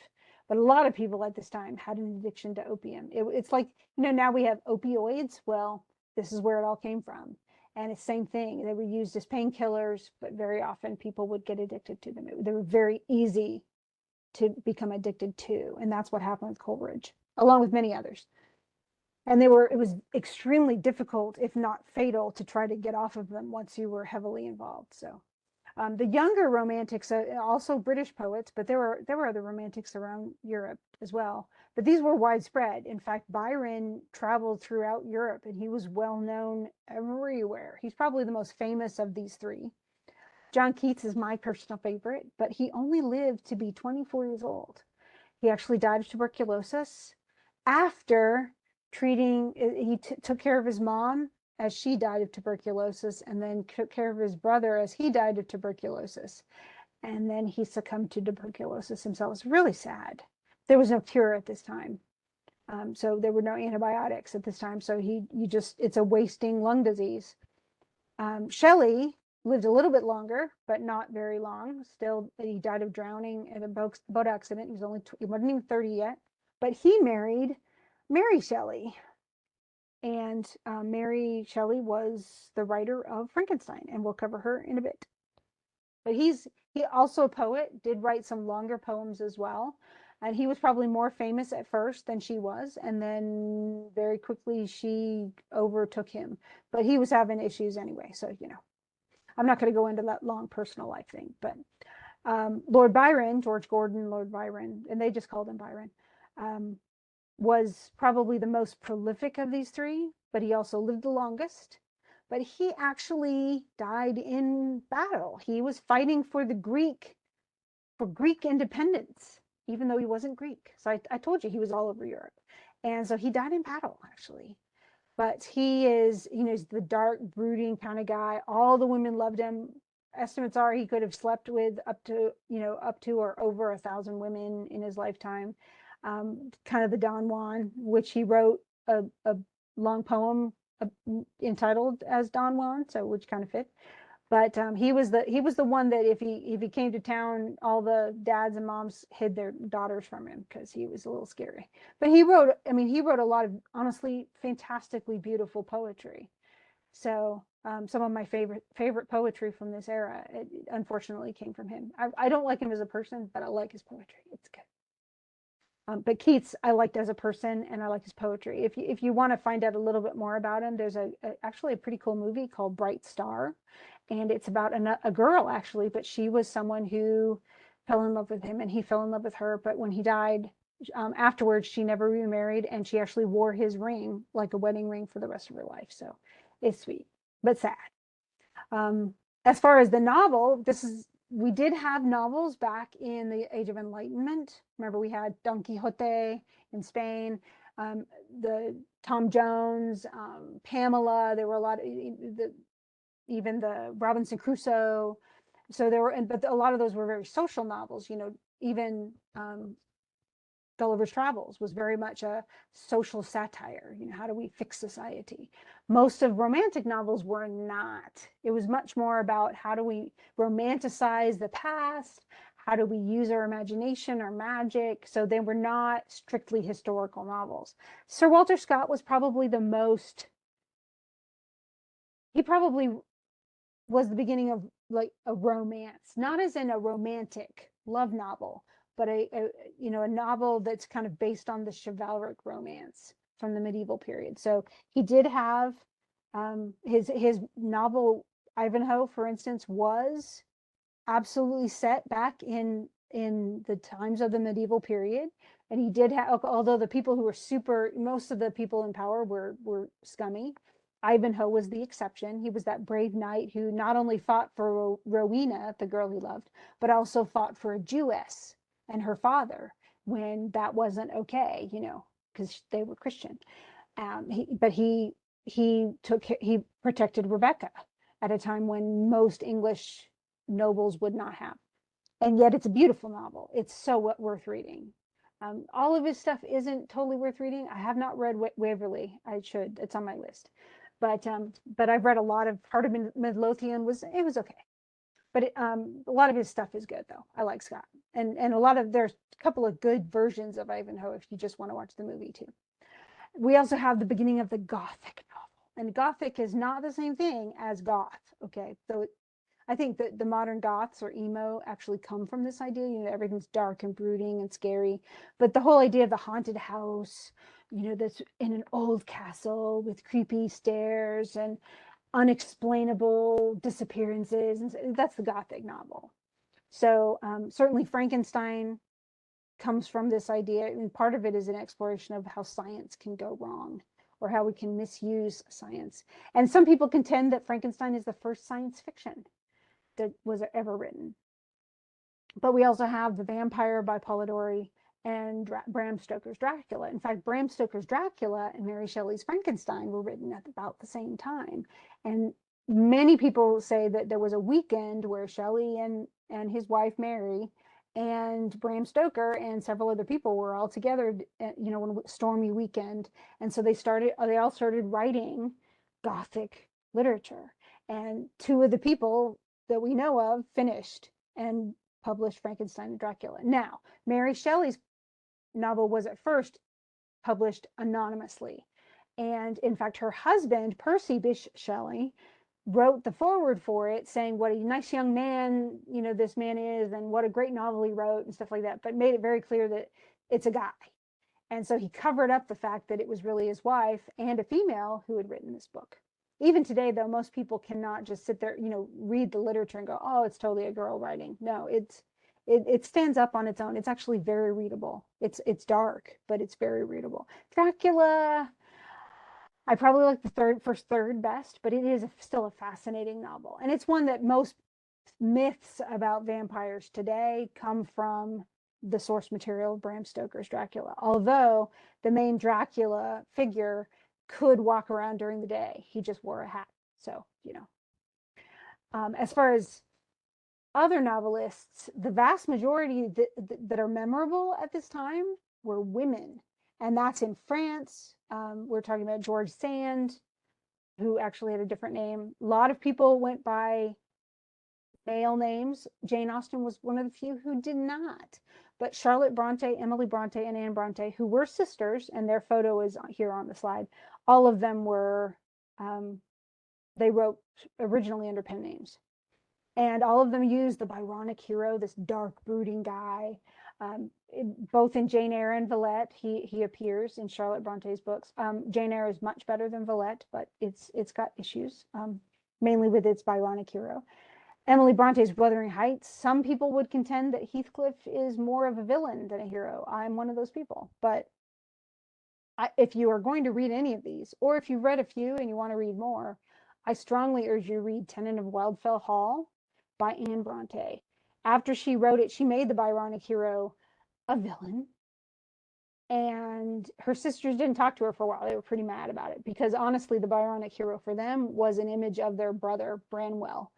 But a lot of people at this time had an addiction to opium. It's like, now we have opioids. Well, this is where it all came from. And it's the same thing. They were used as painkillers, but very often people would get addicted to them. They were very easy to become addicted to. And that's what happened with Coleridge, along with many others. And it was extremely difficult, if not fatal, to try to get off of them once you were heavily involved. So the younger romantics, also British poets, but there were other romantics around Europe as well. But these were widespread. In fact, Byron traveled throughout Europe, and he was well known everywhere. He's probably the most famous of these three. John Keats is my personal favorite, but he only lived to be 24 years old. He actually died of tuberculosis after he took care of his mom as she died of tuberculosis, and then took care of his brother as he died of tuberculosis. And then he succumbed to tuberculosis himself. It's really sad. There was no cure at this time. So there were no antibiotics at this time. So it's a wasting lung disease. Shelley lived a little bit longer, but not very long. Still, he died of drowning in a boat accident. He wasn't even 30 yet, but he married Mary Shelley. And Mary Shelley was the writer of Frankenstein, and we'll cover her in a bit. But he also a poet, did write some longer poems as well. And he was probably more famous at first than she was. And then very quickly she overtook him. But he was having issues anyway. So, I'm not going to go into that long personal life thing. But Lord Byron, George Gordon, Lord Byron, and they just called him Byron, was probably the most prolific of these three. But he also lived the longest. But he actually died in battle. He was fighting for Greek independence, even though he wasn't Greek. So I told you he was all over Europe. And so he died in battle, actually. But he's the dark, brooding kind of guy. All the women loved him. Estimates are he could have slept with up to or over 1,000 women in his lifetime. Kind of the Don Juan, which he wrote a long poem entitled as Don Juan, so which kind of fit. But he was the one that if he came to town, all the dads and moms hid their daughters from him because he was a little scary. But he wrote a lot of honestly fantastically beautiful poetry. So some of my favorite poetry from this era, unfortunately, came from him. I don't like him as a person, but I like his poetry. It's good. But Keats, I liked as a person, and I liked his poetry. If you want to find out a little bit more about him, there's actually a pretty cool movie called Bright Star, and it's about a girl actually, but she was someone who fell in love with him, and he fell in love with her. But when he died, afterwards, she never remarried, and she actually wore his ring like a wedding ring for the rest of her life. So it's sweet, but sad. As far as the novel, we did have novels back in the Age of Enlightenment. Remember, we had Don Quixote in Spain, the Tom Jones, Pamela. There were a lot of even the Robinson Crusoe. So but a lot of those were very social novels. Even Gulliver's Travels was very much a social satire. How do we fix society? Most of romantic novels were not. It was much more about how do we romanticize the past? How do we use our imagination, our magic? So they were not strictly historical novels. Sir Walter Scott was probably he probably was the beginning of like a romance, not as in a romantic love novel, but a novel that's kind of based on the chivalric romance from the medieval period. So he did have his novel Ivanhoe, for instance, was absolutely set back in the times of the medieval period. And he did have, although the people who were most of the people in power were scummy. Ivanhoe was the exception. He was that brave knight who not only fought for Rowena, the girl he loved, but also fought for a Jewess and her father when that wasn't okay, because they were Christian. But he he protected Rebecca at a time when most English nobles would not have. And yet it's a beautiful novel. It's so worth reading. All of his stuff isn't totally worth reading. I have not read Waverley. I should. It's on my list. But I've read a lot of Heart of Midlothian. It was okay. But a lot of his stuff is good though. I like Scott, and there's a couple of good versions of Ivanhoe if you just want to watch the movie too. We also have the beginning of the Gothic novel, and Gothic is not the same thing as goth. Okay, so I think that the modern goths or emo actually come from this idea. Everything's dark and brooding and scary, but the whole idea of the haunted house, that's in an old castle with creepy stairs and unexplainable disappearances, and that's the Gothic novel. So certainly Frankenstein comes from this idea, and part of it is an exploration of how science can go wrong or how we can misuse science. And some people contend that Frankenstein is the first science fiction that was ever written. But we also have The Vampire by Polidori and Bram Stoker's Dracula. In fact, Bram Stoker's Dracula and Mary Shelley's Frankenstein were written at about the same time. And many people say that there was a weekend where Shelley and his wife Mary and Bram Stoker and several other people were all together, one stormy weekend. And so they all started writing Gothic literature. And two of the people that we know of finished and published Frankenstein and Dracula. Now, Mary Shelley's novel was at first published anonymously. And in fact, her husband, Percy Bysshe Shelley, wrote the foreword for it, saying what a nice young man, this man is, and what a great novel he wrote and stuff like that, but made it very clear that it's a guy. And so he covered up the fact that it was really his wife and a female who had written this book. Even today, though, most people cannot just sit there, read the literature and go, oh, it's totally a girl writing. No, it stands up on its own. It's actually very readable. It's dark, but it's very readable. Dracula, I probably like the first third best, but it is still a fascinating novel. And it's one that most myths about vampires today come from the source material of Bram Stoker's Dracula. Although the main Dracula figure could walk around during the day, he just wore a hat. So, as far as other novelists, the vast majority that are memorable at this time were women. And that's in France. We're talking about George Sand, who actually had a different name. A lot of people went by male names. Jane Austen was one of the few who did not. But Charlotte Bronte, Emily Bronte, and Anne Bronte, who were sisters, and their photo is here on the slide, all of them were, they wrote originally under pen names. And all of them used the Byronic hero, this dark, brooding guy. Both in Jane Eyre and Villette, he appears in Charlotte Bronte's books. Jane Eyre is much better than Villette, but it's got issues, mainly with its Byronic hero. Emily Bronte's Wuthering Heights, some people would contend that Heathcliff is more of a villain than a hero. I'm one of those people. But if you are going to read any of these, or if you've read a few and you want to read more, I strongly urge you to read Tenant of Wildfell Hall by Anne Bronte. After she wrote it, she made the Byronic hero a villain. And her sisters didn't talk to her for a while. They were pretty mad about it because honestly, the Byronic hero for them was an image of their brother, Branwell.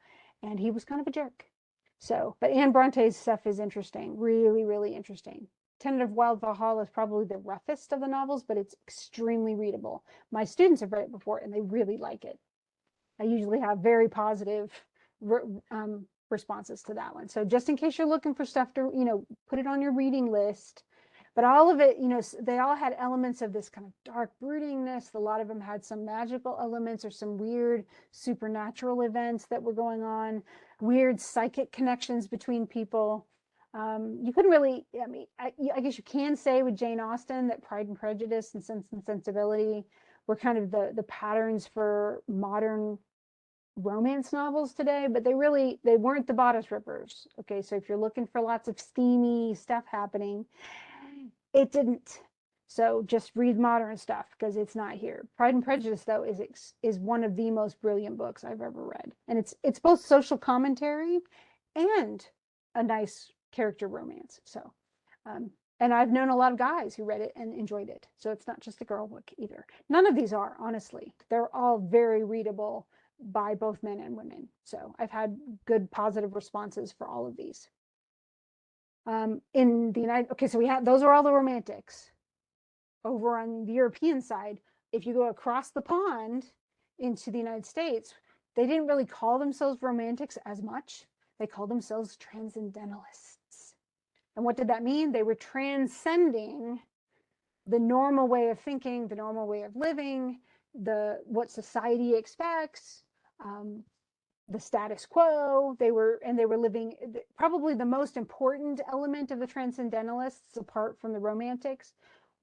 And he was kind of a jerk. So, but Anne Bronte's stuff is interesting, really, really interesting. Tenant of Wildfell Hall is probably the roughest of the novels, but it's extremely readable. My students have read it before and they really like it. I usually have very positive responses to that one. So just in case you're looking for stuff to, put it on your reading list. But all of it, they all had elements of this kind of dark broodingness. A lot of them had some magical elements or some weird supernatural events that were going on, weird psychic connections between people. You couldn't really, I guess you can say with Jane Austen that Pride and Prejudice and Sense and Sensibility were kind of the patterns for modern romance novels today, but they weren't the bodice rippers. Okay, so if you're looking for lots of steamy stuff happening, it didn't. So just read modern stuff because it's not here. Pride and Prejudice, though, is one of the most brilliant books I've ever read, and it's both social commentary and a nice character romance. So And I've known a lot of guys who read it and enjoyed it. So it's not just a girl book either. None of these are, honestly. They're all very readable by both men and women. So I've had good positive responses for all of these. In the okay, so we have, those are all the romantics. Over on the European side, if you go across the pond into the United States, they didn't really call themselves romantics as much. They called themselves transcendentalists. And what did that mean? They were transcending the normal way of thinking, the normal way of living, what society expects, the status quo. They were living, probably the most important element of the transcendentalists, apart from the romantics,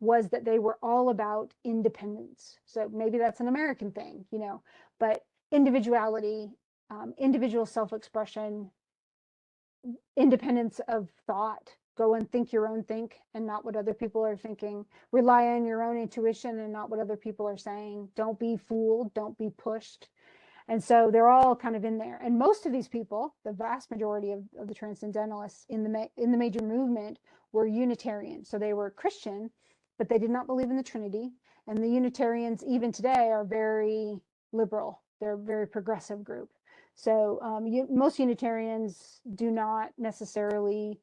was that they were all about independence. So maybe that's an American thing, but individuality, individual self-expression, independence of thought. Go and think your own think and not what other people are thinking. Rely on your own intuition and not what other people are saying. Don't be fooled. Don't be pushed. And so they're all kind of in there. And most of these people, the vast majority of the transcendentalists in the major movement, were Unitarian. So they were Christian, but they did not believe in the Trinity. And the Unitarians, even today, are very liberal. They're a very progressive group. So most Unitarians do not necessarily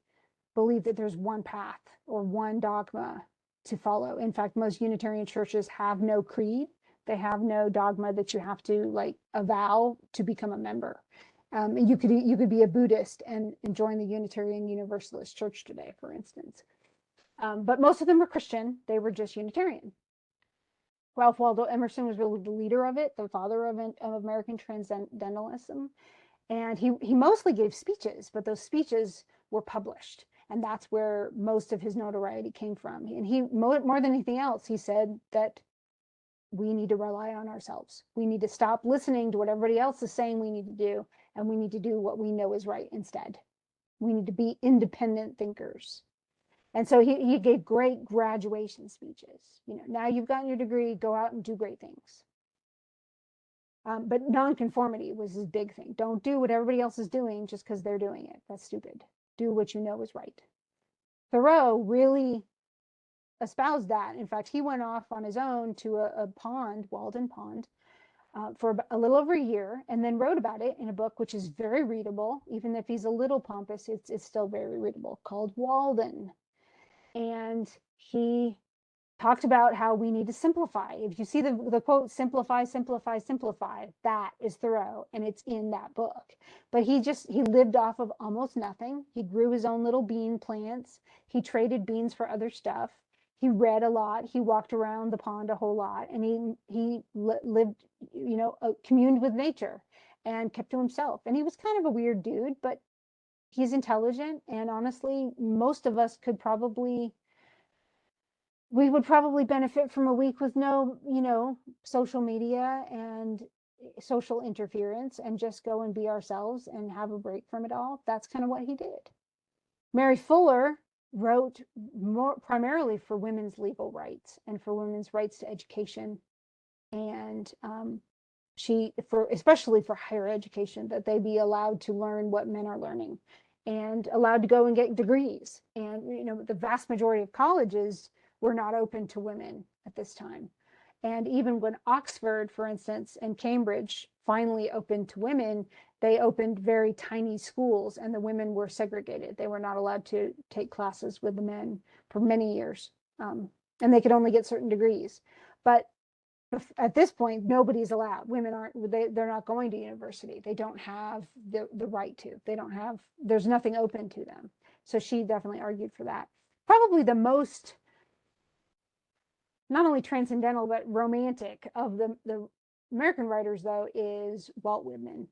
believe that there's one path or one dogma to follow. In fact, most Unitarian churches have no creed. They have no dogma that you have to like avow to become a member. You could be a Buddhist and join the Unitarian Universalist Church today, for instance. But most of them were Christian. They were just Unitarian. Ralph Waldo Emerson was really the leader of it, the father of American transcendentalism. And he mostly gave speeches, but those speeches were published. And that's where most of his notoriety came from. And he, more than anything else, he said that we need to rely on ourselves. We need to stop listening to what everybody else is saying we need to do, and we need to do what we know is right instead. We need to be independent thinkers. And so he gave great graduation speeches. Now you've gotten your degree, go out and do great things. But nonconformity was his big thing. Don't do what everybody else is doing just because they're doing it. That's stupid. Do what you know is right. Thoreau really espoused that. In fact, he went off on his own to a pond, Walden Pond, for a little over a year, and then wrote about it in a book which is very readable. Even if he's a little pompous, it's still very readable, called Walden. And he talked about how we need to simplify. If you see the quote, simplify, simplify, simplify, that is Thoreau, and it's in that book. But he lived off of almost nothing. He grew his own little bean plants. He traded beans for other stuff. He read a lot. He walked around the pond a whole lot, and he lived, communed with nature and kept to himself. And he was kind of a weird dude, but he's intelligent. And honestly, most of us we would probably benefit from a week with no, social media and social interference, and just go and be ourselves and have a break from it all. That's kind of what he did. Mary Fuller wrote more primarily for women's legal rights and for women's rights to education. And especially for higher education, that they be allowed to learn what men are learning and allowed to go and get degrees. And, the vast majority of colleges were not open to women at this time. And even when Oxford, for instance, and Cambridge finally opened to women, they opened very tiny schools, and the women were segregated. They were not allowed to take classes with the men for many years. And they could only get certain degrees. But at this point, nobody's allowed. Women they're not going to university. They don't have the right to. There's nothing open to them. So she definitely argued for that. Probably the most, not only transcendental, but romantic of the American writers, though, is Walt Whitman.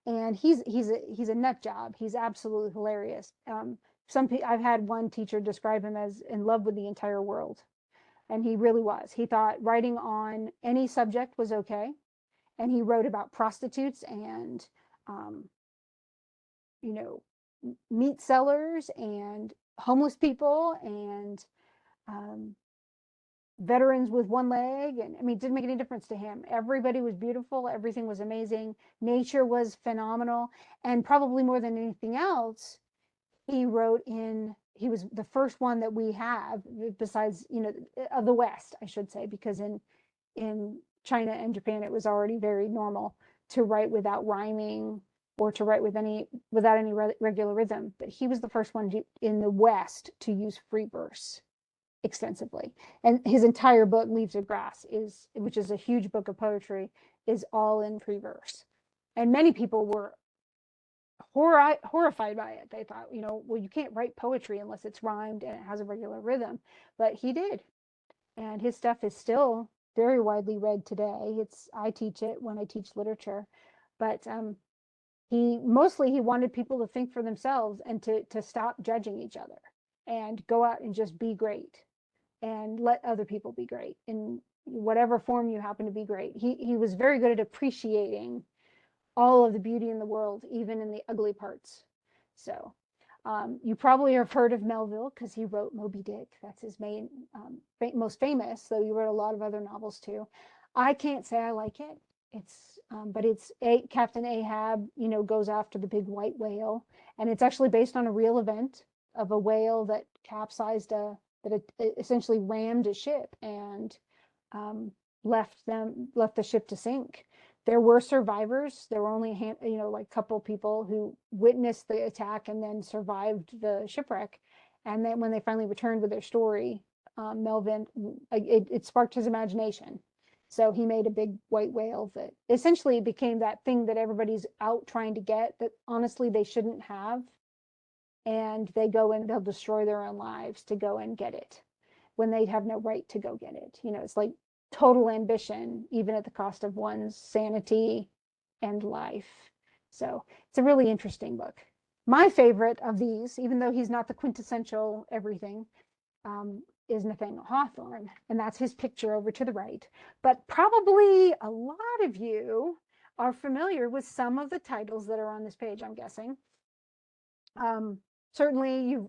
And he's a nut job. He's absolutely hilarious. I've had one teacher describe him as in love with the entire world. And he really was. He thought writing on any subject was okay. And he wrote about prostitutes and, meat sellers and homeless people and veterans with one leg. And it didn't make any difference to him. Everybody was beautiful. Everything was amazing. Nature was phenomenal. And probably more than anything else, he wrote in he was the first one that we have, besides, of the West, I should say, because in China and Japan, it was already very normal to write without rhyming or to write without any regular rhythm. But he was the first one in the West to use free verse extensively. And his entire book, Leaves of Grass, which is a huge book of poetry, is all in free verse. And many people were horrified by it. They thought, well, you can't write poetry unless it's rhymed and it has a regular rhythm. But he did. And his stuff is still very widely read today. I teach it when I teach literature. But he wanted people to think for themselves and to stop judging each other and go out and just be great and let other people be great in whatever form you happen to be great. He was very good at appreciating all of the beauty in the world, even in the ugly parts. So you probably have heard of Melville because he wrote Moby Dick. That's his main, most famous, though he wrote a lot of other novels too. I can't say I like it. But Captain Ahab, goes after the big white whale, and it's actually based on a real event of a whale that capsized that it essentially rammed a ship and left the ship to sink. There were survivors. There were only like a couple people who witnessed the attack and then survived the shipwreck. And then when they finally returned with their story, Melvin, it sparked his imagination. So he made a big white whale that essentially became that thing that everybody's out trying to get that honestly they shouldn't have. And they go and they'll destroy their own lives to go and get it when they have no right to go get it. It's like total ambition, even at the cost of one's sanity and life. So it's a really interesting book. My favorite of these, even though he's not the quintessential everything, is Nathaniel Hawthorne, and that's his picture over to the right. But probably a lot of you are familiar with some of the titles that are on this page, I'm guessing. Certainly, you've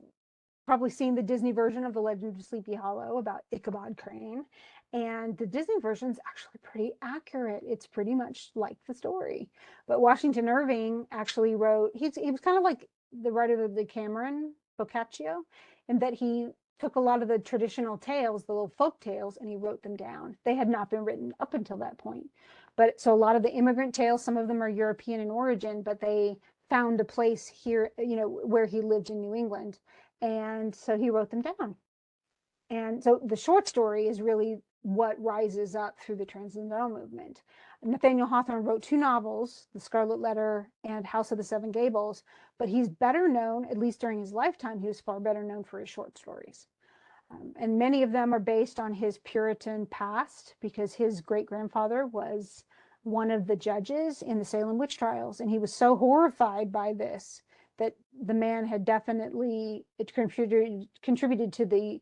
probably seen the Disney version of The Legend of Sleepy Hollow about Ichabod Crane. And the Disney version is actually pretty accurate. It's pretty much like the story. But Washington Irving actually wrote, he was kind of like the writer of the Cameron Boccaccio, in that he took a lot of the traditional tales, the little folk tales, and he wrote them down. They had not been written up until that point. But so a lot of the immigrant tales, some of them are European in origin, but they found a place here, where he lived in New England. And so he wrote them down. And so the short story is really what rises up through the Transcendental movement. Nathaniel Hawthorne wrote 2 novels, The Scarlet Letter and House of the Seven Gables, but he's better known, at least during his lifetime, he was far better known for his short stories. And many of them are based on his Puritan past, because his great-grandfather was one of the judges in the Salem witch trials, and he was so horrified by this that the man had definitely contributed to the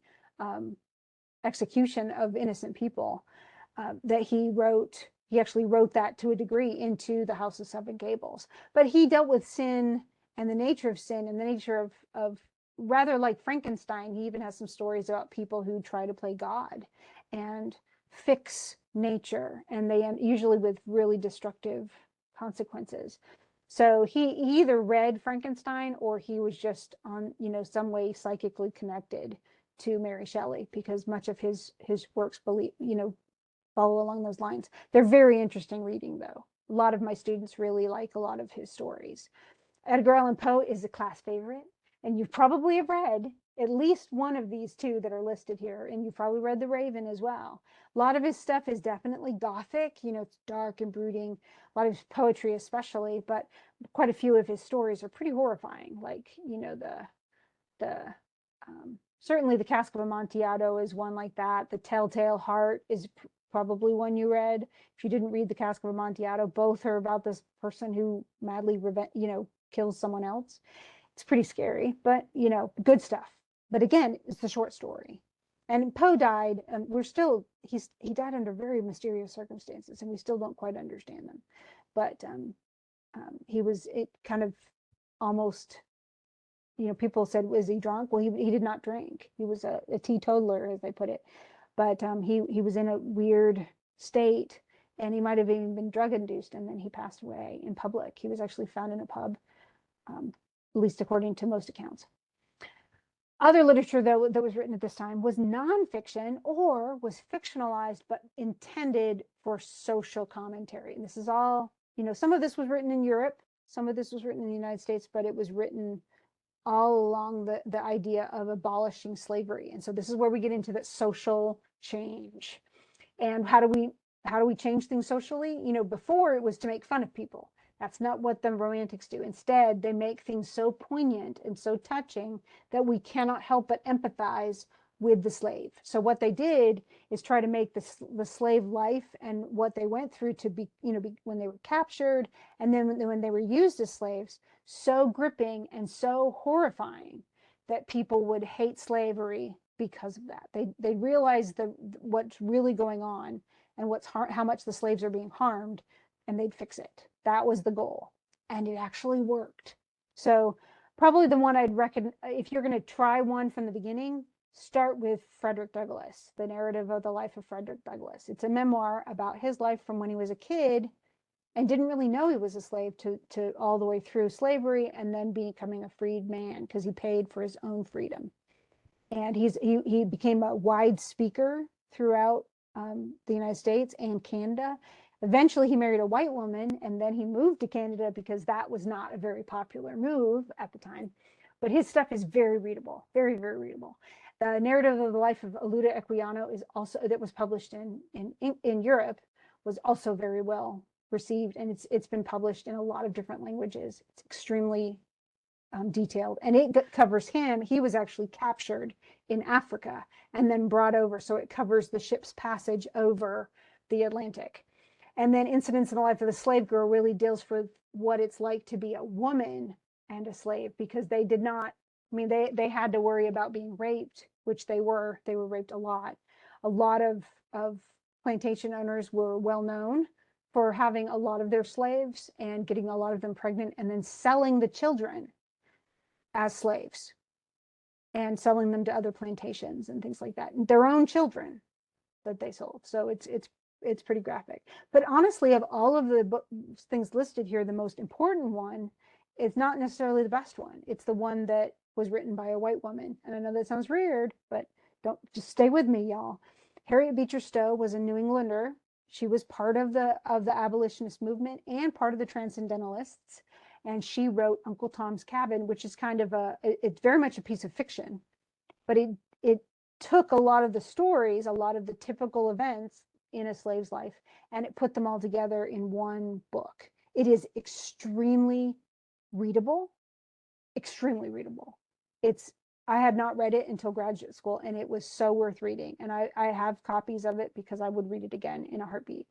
execution of innocent people, that he actually wrote that to a degree into the House of Seven Gables. But he dealt with sin and the nature of sin and the nature of rather like Frankenstein. He even has some stories about people who try to play God and fix nature, and they end usually with really destructive consequences. So he either read Frankenstein or he was just on, some way psychically connected to Mary Shelley, because much of his works follow along those lines. They're very interesting reading, though. A lot of my students really like a lot of his stories. Edgar Allan Poe is a class favorite, and you probably have read at least one of these 2 that are listed here, and you've probably read The Raven as well. A lot of his stuff is definitely gothic, it's dark and brooding, a lot of his poetry especially, but quite a few of his stories are pretty horrifying, like, certainly The Cask of Amontillado is one like that. The Telltale Heart is probably one you read. If you didn't read The Cask of Amontillado, both are about this person who madly kills someone else. It's pretty scary, but good stuff. But again, it's a short story. And Poe died, and he died under very mysterious circumstances, and we still don't quite understand them. But he was it kind of almost, people said, was he drunk? Well, he did not drink. He was a teetotaler, as they put it. But he was in a weird state, and he might have even been drug induced, and then he passed away in public. He was actually found in a pub, at least according to most accounts. Other literature that was written at this time was nonfiction or was fictionalized but intended for social commentary. And this is all, some of this was written in Europe, some of this was written in the United States, but it was written all along the idea of abolishing slavery. And so this is where we get into the social change. And how do we change things socially? Before it was to make fun of people. That's not what the romantics do. Instead, they make things so poignant and so touching that we cannot help but empathize with the slave. So what they did is try to make the slave life and what they went through to be, when they were captured and then when they were used as slaves, so gripping and so horrifying that people would hate slavery because of that. They realized what's really going on and how much the slaves are being harmed, and they'd fix it. That was the goal, and it actually worked. So probably the one I'd recommend if you're going to try one from the beginning. Start with Frederick Douglass, the narrative of the life of Frederick Douglass. It's a memoir about his life from when he was a kid and didn't really know he was a slave to all the way through slavery and then becoming a freed man because he paid for his own freedom. And he became a wide speaker throughout the United States and Canada. Eventually, he married a white woman, and then he moved to Canada because that was not a very popular move at the time. But his stuff is very readable, very, very readable. The narrative of the life of Oluda Equiano is also that was published in Europe was also very well received, and it's been published in a lot of different languages. It's extremely detailed, and it covers him. He was actually captured in Africa and then brought over, so it covers the ship's passage over the Atlantic. And then Incidents in the Life of the Slave Girl really deals with what it's like to be a woman and a slave, because they did not, I mean, they had to worry about being raped, which they were raped a lot. A lot of plantation owners were well known for having a lot of their slaves and getting a lot of them pregnant and then selling the children as slaves and selling them to other plantations and things like that. Their own children that they sold. So it's pretty graphic. But honestly, of all of the things listed here, the most important one is not necessarily the best one. It's the one that was written by a white woman. And I know that sounds weird, but don't just stay with me, y'all. Harriet Beecher Stowe was a New Englander. She was part of the abolitionist movement and part of the Transcendentalists. And she wrote Uncle Tom's Cabin, which is kind of it's very much a piece of fiction, but it took a lot of the stories, a lot of the typical events in a slave's life, and it put them all together in one book. It is extremely readable, extremely readable. I had not read it until graduate school, and it was so worth reading. And I have copies of it because I would read it again in a heartbeat.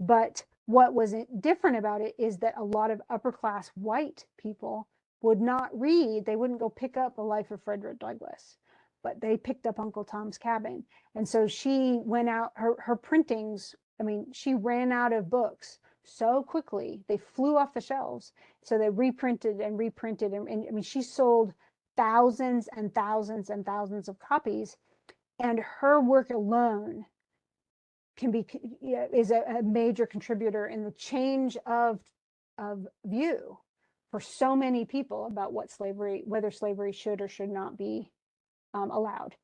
But what was different about it is that a lot of upper class white people would not read, they wouldn't go pick up The Life of Frederick Douglass, but they picked up Uncle Tom's Cabin. And so she went out, her printings, I mean, she ran out of books so quickly, they flew off the shelves. So they reprinted and reprinted. And I mean, she sold thousands and thousands and thousands of copies. And her work alone is a major contributor in the change of view for so many people about whether slavery should or should not be allowed.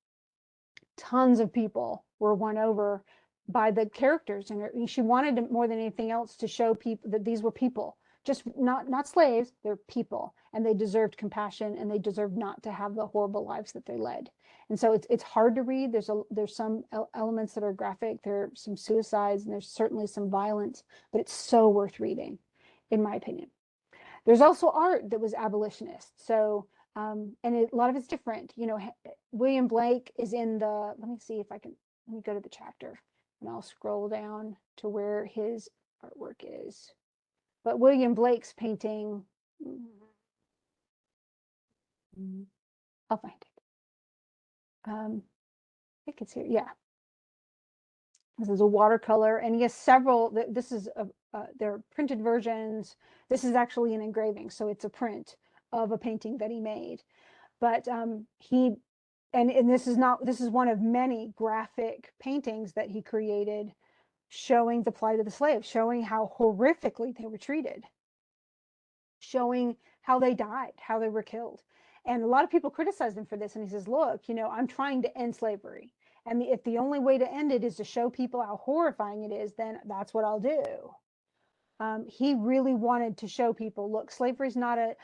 Tons of people were won over by the characters, and she wanted to, more than anything else, to show people that these were people, just not slaves. They're people, and they deserved compassion, and they deserved not to have the horrible lives that they led. And so it's hard to read. There's some elements that are graphic. There are some suicides, and there's certainly some violence, but it's so worth reading, in my opinion. There's also art that was abolitionist. So and a lot of it's different. William Blake is in the, let me go to the chapter and I'll scroll down to where his artwork is. But William Blake's painting, I'll find it. I think it's here. Yeah. This is a watercolor, and he has several. This is they're printed versions. This is actually an engraving, so it's a print of a painting that he made. But this is one of many graphic paintings that he created, showing the plight of the slaves, showing how horrifically they were treated, showing how they died, how they were killed. And a lot of people criticized him for this. And he says, look, I'm trying to end slavery. And if the only way to end it is to show people how horrifying it is, then that's what I'll do. He really wanted to show people, look, slavery is not a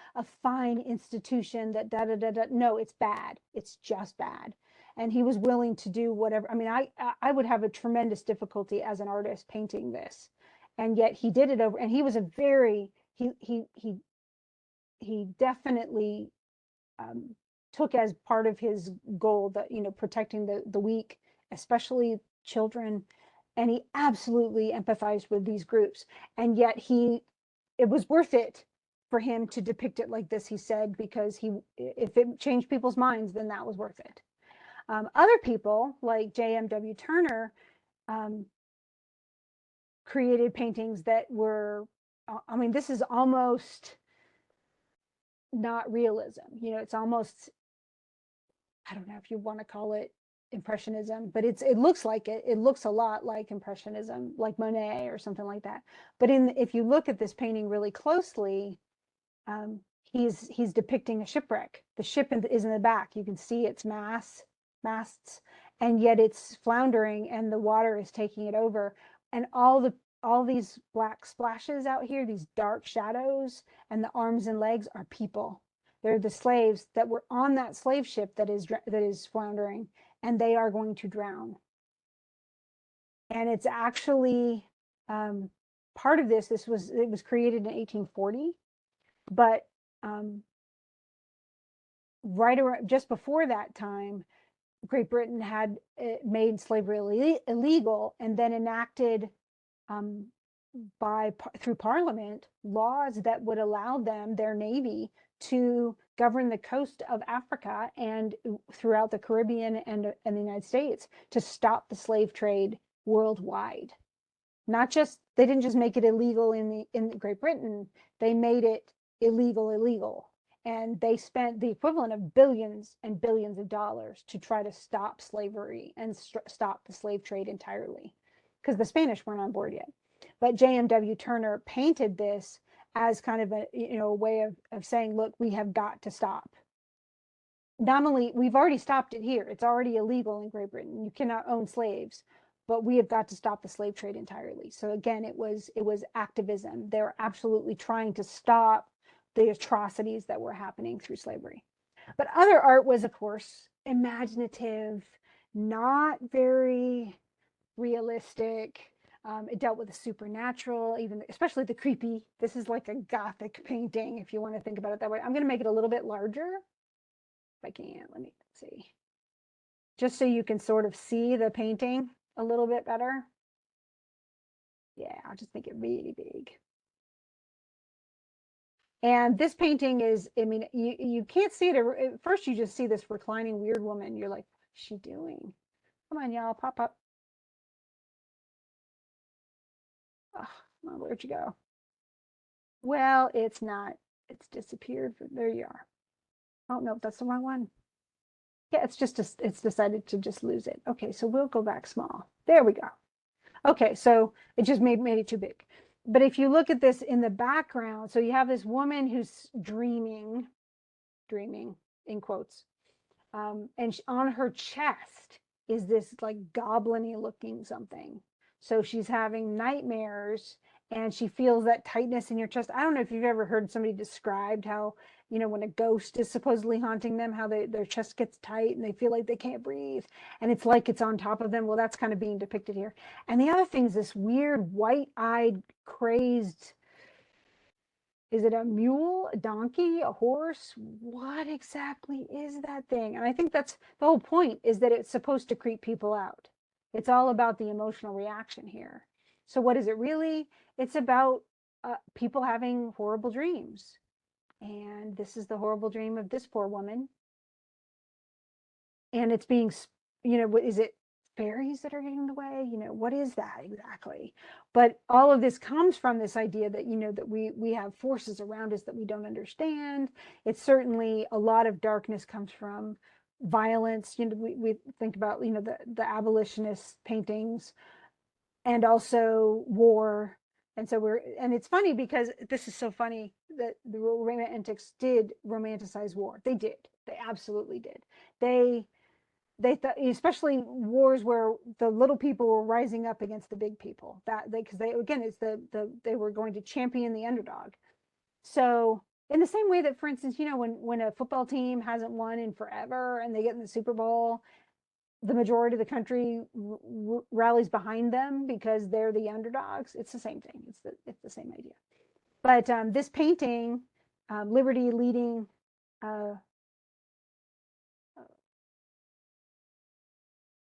fine institution that da da da da. No, it's bad. It's just bad. And he was willing to do whatever. I mean, I would have a tremendous difficulty as an artist painting this, and yet he did it over. And he was a very he definitely took as part of his goal that protecting the weak, especially children, and he absolutely empathized with these groups. And yet it was worth it for him to depict it like this, he said, because if it changed people's minds, then that was worth it. Other people like J.M.W. Turner created paintings that were, I mean, this is almost not realism. It's almost, I don't know if you want to call it impressionism, but it looks like it. It looks a lot like impressionism, like Monet or something like that. But if you look at this painting really closely, he's depicting a shipwreck. The ship is in the back. You can see its masts, and yet it's floundering, and the water is taking it over. And all these black splashes out here, these dark shadows, and the arms and legs are people. They're the slaves that were on that slave ship that is floundering, and they are going to drown. And it's actually part of this. It was created in 1840, but right around just before that time, Great Britain had made slavery illegal, and then enacted through Parliament laws that would allow their navy to govern the coast of Africa and throughout the Caribbean and the United States to stop the slave trade worldwide. They didn't just make it illegal in Great Britain, they made it illegal. And they spent the equivalent of billions and billions of dollars to try to stop slavery and stop the slave trade entirely, because the Spanish weren't on board yet. But J.M.W. Turner painted this as kind of a way of saying, look, we have got to stop. Not only we've already stopped it here, it's already illegal in Great Britain. You cannot own slaves, but we have got to stop the slave trade entirely. So again, it was activism. They were absolutely trying to stop the atrocities that were happening through slavery. But other art was, of course, imaginative, not very realistic. It dealt with the supernatural, especially the creepy. This is like a Gothic painting, if you want to think about it that way. I'm going to make it a little bit larger, if I can. Let me see. Just so you can sort of see the painting a little bit better. Yeah, I'll just make it really big. And this painting is, I mean, you can't see it. At first, you just see this reclining weird woman. You're like, what's she doing? Come on, y'all, pop up. Oh, where'd you go? Well, it's not. It's disappeared. There you are. Oh, no, that's the wrong one. Yeah, it's decided to just lose it. Okay, so we'll go back small. There we go. Okay, so it just made it too big. But if you look at this in the background, so you have this woman who's dreaming in quotes, and on her chest is this like goblin-y looking something. So she's having nightmares, and she feels that tightness in your chest. I don't know if you've ever heard somebody described how, when a ghost is supposedly haunting them, how their chest gets tight and they feel like they can't breathe, and it's like it's on top of them. Well, that's kind of being depicted here. And the other thing is this weird white-eyed, crazed, is it a mule, a donkey, a horse? What exactly is that thing? And I think that's the whole point, is that it's supposed to creep people out. It's all about the emotional reaction here. So what is it really? It's about people having horrible dreams. And this is the horrible dream of this poor woman. And it's being, what is it? Fairies that are getting in the way? What is that exactly? But all of this comes from this idea that, that we have forces around us that we don't understand. It's certainly, a lot of darkness comes from violence. We think about, the abolitionist paintings, and also war. And so and it's funny because this is so funny that the Romantics did romanticize war. They did. They absolutely did. They they thought, especially wars where the little people were rising up against the big people. That because they again, it's they were going to champion the underdog. So in the same way that, for instance, when a football team hasn't won in forever and they get in the Super Bowl, the majority of the country rallies behind them because they're the underdogs. It's the same thing. It's the same idea. But this painting, Liberty leading, uh,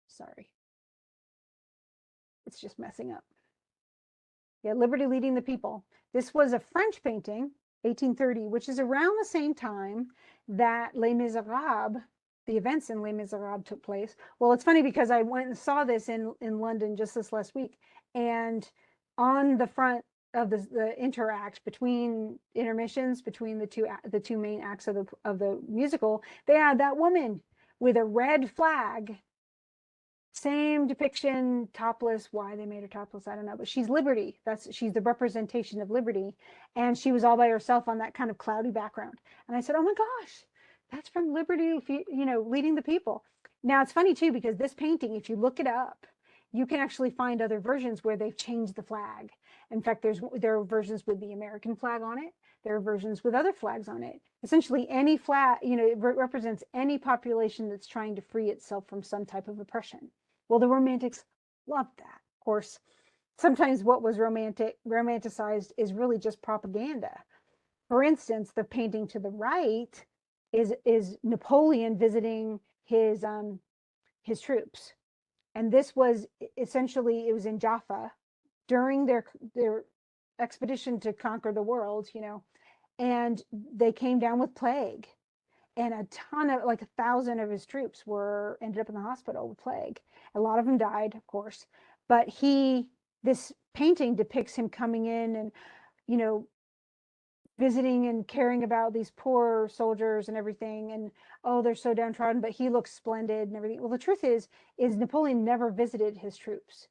sorry, it's just messing up. Yeah, Liberty Leading the People. This was a French painting, 1830, which is around the same time that Les Miserables, the events in Les Miserables took place. Well, it's funny because I went and saw this in London just this last week, and on the front of the interact between intermissions between the two main acts of the musical, they had that woman with a red flag, same depiction, topless. Why they made her topless, I don't know. But she's Liberty. She's the representation of Liberty, and she was all by herself on that kind of cloudy background. And I said, "Oh my gosh, that's from Liberty, leading the people." Now it's funny too because this painting, if you look it up, you can actually find other versions where they've changed the flag. In fact, there are versions with the American flag on it. There are versions with other flags on it. Essentially, any flag, it represents any population that's trying to free itself from some type of oppression. Well, the Romantics loved that. Of course, sometimes what was romanticized is really just propaganda. For instance, the painting to the right is Napoleon visiting his troops, and this was essentially, it was in Jaffa during their expedition to conquer the world, and they came down with plague, and a ton of, like 1,000 of his troops ended up in the hospital with plague. A lot of them died, of course, but this painting depicts him coming in and, you know, visiting and caring about these poor soldiers and everything, and oh, they're so downtrodden, but he looks splendid and everything. Well, the truth is Napoleon never visited his troops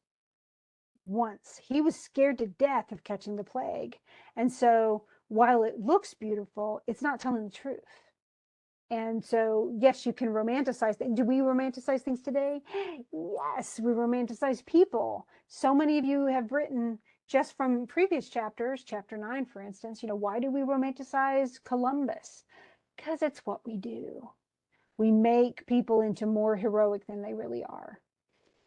once. He was scared to death of catching the plague, and so while it looks beautiful, it's not telling the truth. And so, yes, you can romanticize things. Do we romanticize things today? Yes, we romanticize people. So many of you have written just from previous chapters, chapter 9, for instance, why do we romanticize Columbus? Because it's what we do. We make people into more heroic than they really are.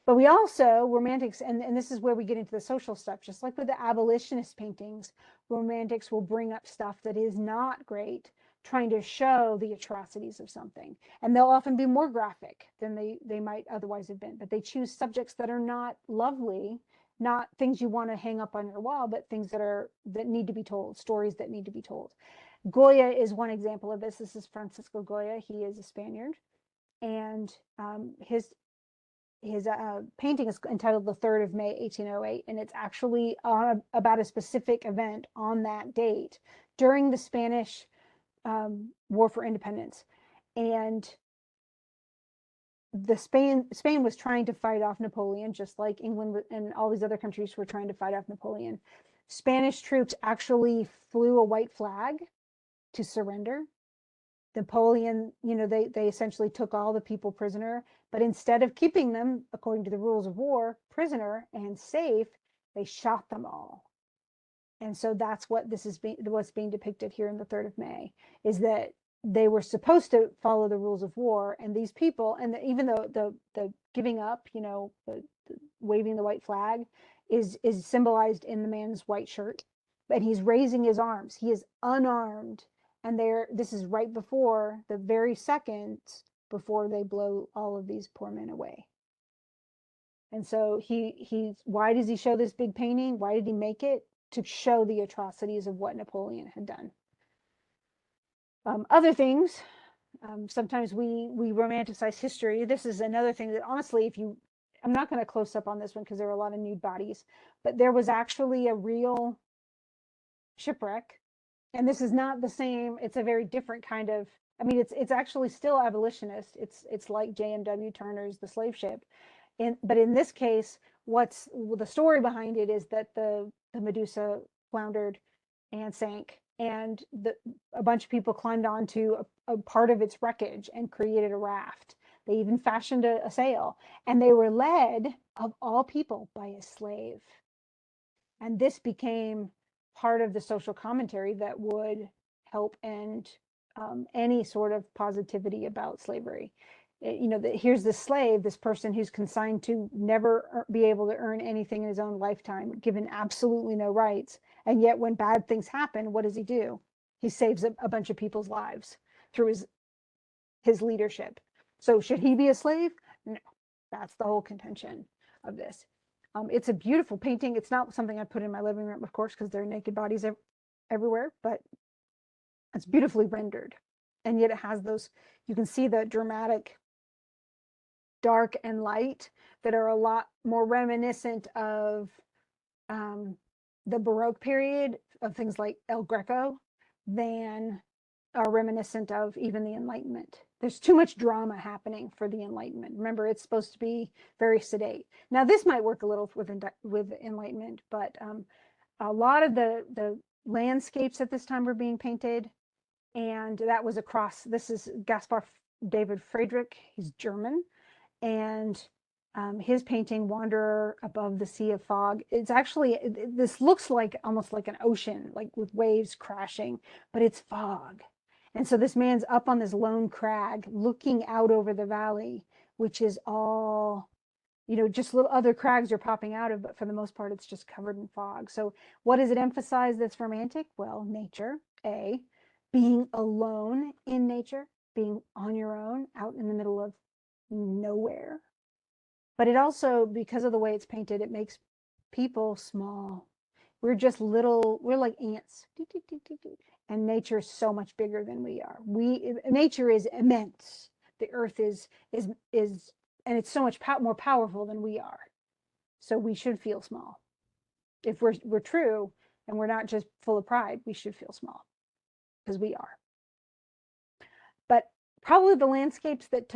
But we also, romantics, and this is where we get into the social stuff, just like with the abolitionist paintings, romantics will bring up stuff that is not great, trying to show the atrocities of something. And they'll often be more graphic than they might otherwise have been. But they choose subjects that are not lovely, not things you want to hang up on your wall, but things that need to be told, stories that need to be told. Goya is one example of this. This is Francisco Goya. He is a Spaniard. And his painting is entitled The 3rd of May, 1808, and it's actually about a specific event on that date during the Spanish War for Independence. And Spain was trying to fight off Napoleon, just like England and all these other countries were trying to fight off Napoleon. Spanish troops actually flew a white flag to surrender. Napoleon, they essentially took all the people prisoner, but instead of keeping them, according to the rules of war, prisoner and safe, they shot them all. And so that's what's being depicted here in the 3rd of May, is that they were supposed to follow the rules of war, and these people, and even though the giving up, the waving the white flag is symbolized in the man's white shirt, but he's raising his arms. He is unarmed, and this is right before the very second before they blow all of these poor men away. And so why does he show this big painting? Why did he make it? To show the atrocities of what Napoleon had done. Other things, sometimes we romanticize history. This is another thing that, honestly, I'm not going to close up on this one because there are a lot of nude bodies, but there was actually a real shipwreck, and this is not the same. It's a very different kind of, it's actually still abolitionist. It's like J.M.W. Turner's The Slave Ship, but in this case, what's the story behind it is that the Medusa floundered and sank, and a bunch of people climbed onto a part of its wreckage and created a raft. They even fashioned a sail, and they were led, of all people, by a slave. And this became part of the social commentary that would help end any sort of positivity about slavery. Here's this slave, this person who's consigned to never be able to earn anything in his own lifetime, given absolutely no rights. And yet when bad things happen, what does he do? He saves a bunch of people's lives through his leadership. So should he be a slave? No, that's the whole contention of this. It's a beautiful painting. It's not something I put in my living room, of course, because there are naked bodies everywhere, but it's beautifully rendered. And yet it has those, you can see the dramatic dark and light that are a lot more reminiscent of the Baroque period, of things like El Greco, than are reminiscent of even the Enlightenment. There's too much drama happening for the Enlightenment. Remember, it's supposed to be very sedate. Now, this might work a little with Enlightenment, but a lot of the landscapes at this time were being painted, and that was across. This is Gaspar David Friedrich. He's German, and his painting Wanderer Above the Sea of Fog, it's actually, this looks like almost like an ocean, like with waves crashing, but it's fog. And so this man's up on this lone crag looking out over the valley, which is all, just little other crags are popping out of, but for the most part, it's just covered in fog. So what does it emphasize that's romantic? Well, nature, A, being alone in nature, being on your own out in the middle of nowhere. But it also, because of the way it's painted, it makes people small. We're just little, we're like ants. And nature is so much bigger than we are. Nature is immense. The earth is, and it's so much more powerful than we are. So we should feel small. If we're true and we're not just full of pride, we should feel small, because we are. But probably the landscapes that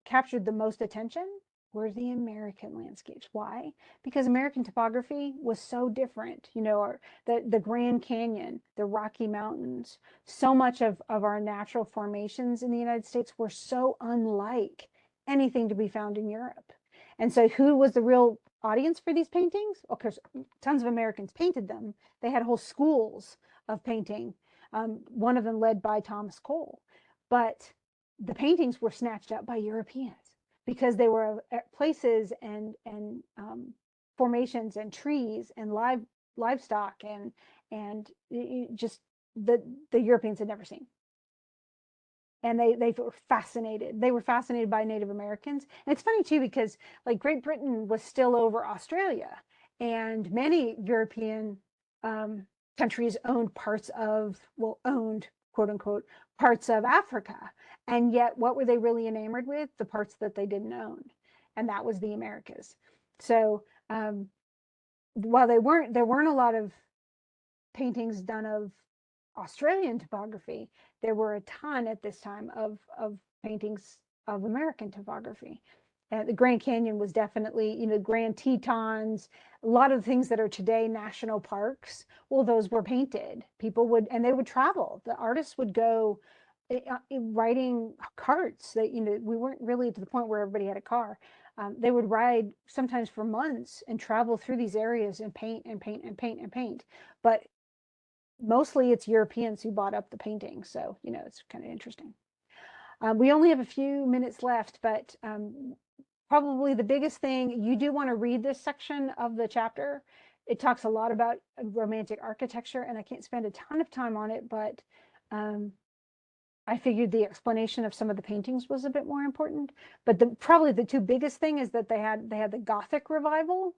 captured the most attention were the American landscapes. Why? Because American topography was so different. The Grand Canyon, the Rocky Mountains, so much of our natural formations in the United States were so unlike anything to be found in Europe. And so who was the real audience for these paintings? Of course, tons of Americans painted them. They had whole schools of painting, one of them led by Thomas Cole. But the paintings were snatched up by Europeans because they were at places and formations and trees and livestock and just the Europeans had never seen. And they were fascinated. They were fascinated by Native Americans. And it's funny too, because like Great Britain was still over Australia, and many European countries owned owned, quote unquote, parts of Africa. And yet what were they really enamored with? The parts that they didn't own. And that was the Americas. So while there weren't a lot of paintings done of Australian topography, there were a ton at this time of paintings of American topography. The Grand Canyon was definitely, Grand Tetons, a lot of the things that are today national parks. Well, those were painted. People would, and they would travel. The artists would go riding carts. That we weren't really to the point where everybody had a car. They would ride sometimes for months and travel through these areas and paint and paint and paint and paint. But mostly it's Europeans who bought up the painting. So, it's kind of interesting. We only have a few minutes left, but probably the biggest thing, you do want to read this section of the chapter. It talks a lot about romantic architecture, and I can't spend a ton of time on it, but I figured the explanation of some of the paintings was a bit more important. But probably the two biggest thing is that they had the Gothic revival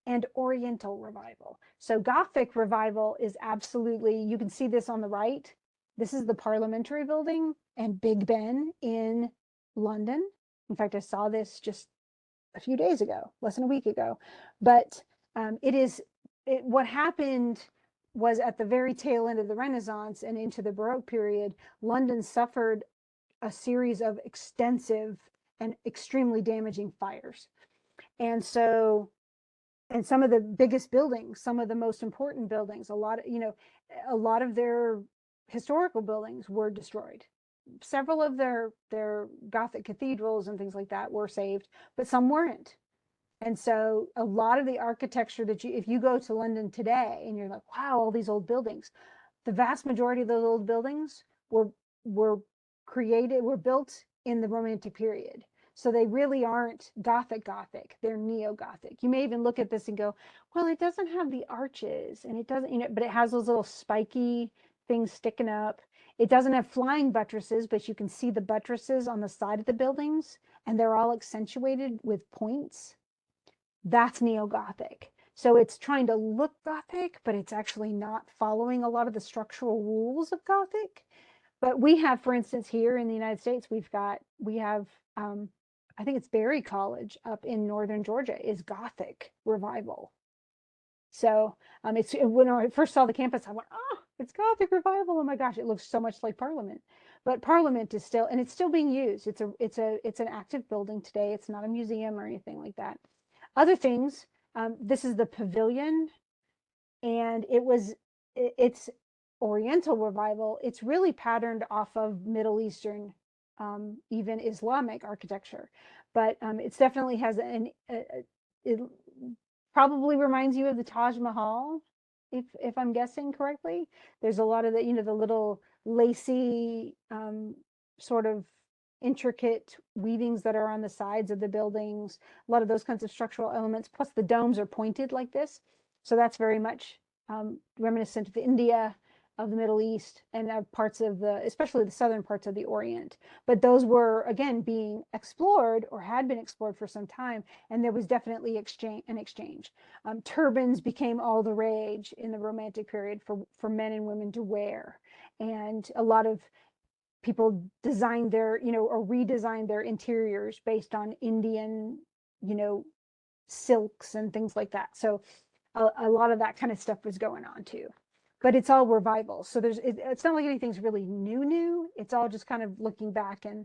and Oriental revival. So Gothic revival is absolutely, you can see this on the right. This is the Parliamentary Building and Big Ben in London. In fact, I saw this just a few days ago, less than a week ago. But what happened was at the very tail end of the Renaissance and into the Baroque period, London suffered a series of extensive and extremely damaging fires. And so and some of the biggest buildings, some of the most important buildings, a lot of, a lot of their historical buildings were destroyed. Several of their Gothic cathedrals and things like that were saved, but some weren't. And so a lot of the architecture that if you go to London today and you're like, wow, all these old buildings, the vast majority of those old buildings were were built in the Romantic period. So they really aren't Gothic. They're neo-Gothic. You may even look at this and go, well, it doesn't have the arches and it doesn't, but it has those little spiky things sticking up. It doesn't have flying buttresses, but you can see the buttresses on the side of the buildings and they're all accentuated with points. That's neo-Gothic. So it's trying to look Gothic, but it's actually not following a lot of the structural rules of Gothic. But we have, for instance, here in the United States, we have I think it's Berry College up in northern Georgia is Gothic revival. So when I first saw the campus, I went, oh, it's Gothic revival. Oh my gosh, it looks so much like Parliament. But Parliament is still, and it's still being used. It's an active building today. It's not a museum or anything like that. Other things, this is the pavilion, and it's Oriental revival. It's really patterned off of Middle Eastern, even Islamic architecture, but it definitely has it probably reminds you of the Taj Mahal, if I'm guessing correctly. There's a lot of the, the little lacy, sort of intricate weavings that are on the sides of the buildings, a lot of those kinds of structural elements, plus the domes are pointed like this. So that's very much reminiscent of India, of the Middle East, and of parts of especially the southern parts of the Orient. But those were, again, being explored or had been explored for some time, and there was definitely an exchange. Turbans became all the rage in the Romantic period for men and women to wear. And a lot of people designed their, or redesigned their interiors based on Indian, silks and things like that. So a lot of that kind of stuff was going on too. But it's all revival. So it's not like anything's really new. It's all just kind of looking back and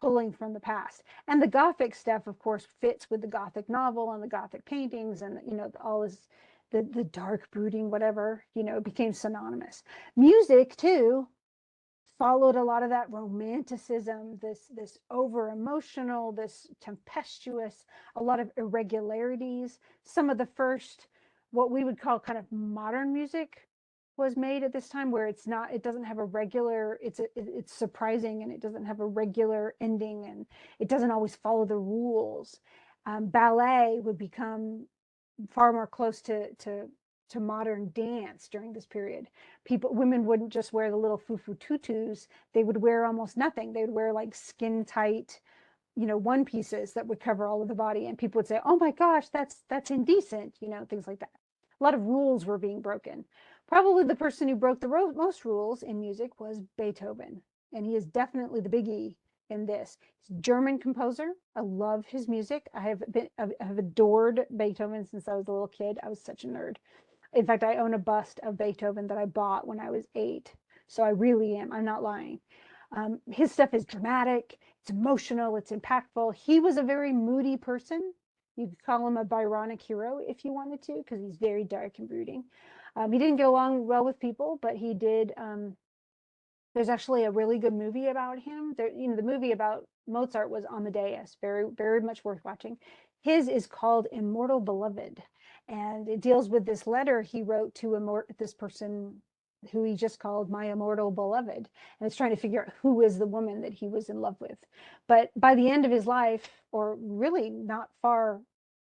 pulling from the past. And the Gothic stuff, of course, fits with the Gothic novel and the Gothic paintings and, all this, the dark brooding, whatever, became synonymous. Music too followed a lot of that romanticism, this over emotional, this tempestuous, a lot of irregularities. Some of the first, what we would call kind of modern music, was made at this time, where it doesn't have a regular, it's surprising, and it doesn't have a regular ending, and it doesn't always follow the rules. Ballet would become far more close to modern dance during this period. Women wouldn't just wear the little fufu tutus, they would wear almost nothing. They would wear like skin tight, one pieces that would cover all of the body, and people would say, oh my gosh, that's indecent, things like that. A lot of rules were being broken. Probably the person who broke the most rules in music was Beethoven, and he is definitely the biggie in this. He's a German composer. I love his music. I have adored Beethoven since I was a little kid. I was such a nerd. In fact, I own a bust of Beethoven that I bought when I was 8. So I really am. I'm not lying. His stuff is dramatic, it's emotional, it's impactful. He was a very moody person. You could call him a Byronic hero if you wanted to, because he's very dark and brooding. He didn't get along well with people, but he did. There's actually a really good movie about him. The movie about Mozart was Amadeus, very, very much worth watching. His is called Immortal Beloved, and it deals with this letter he wrote to this person who he just called my immortal beloved, and it's trying to figure out who is the woman that he was in love with. But by the end of his life, or really not far,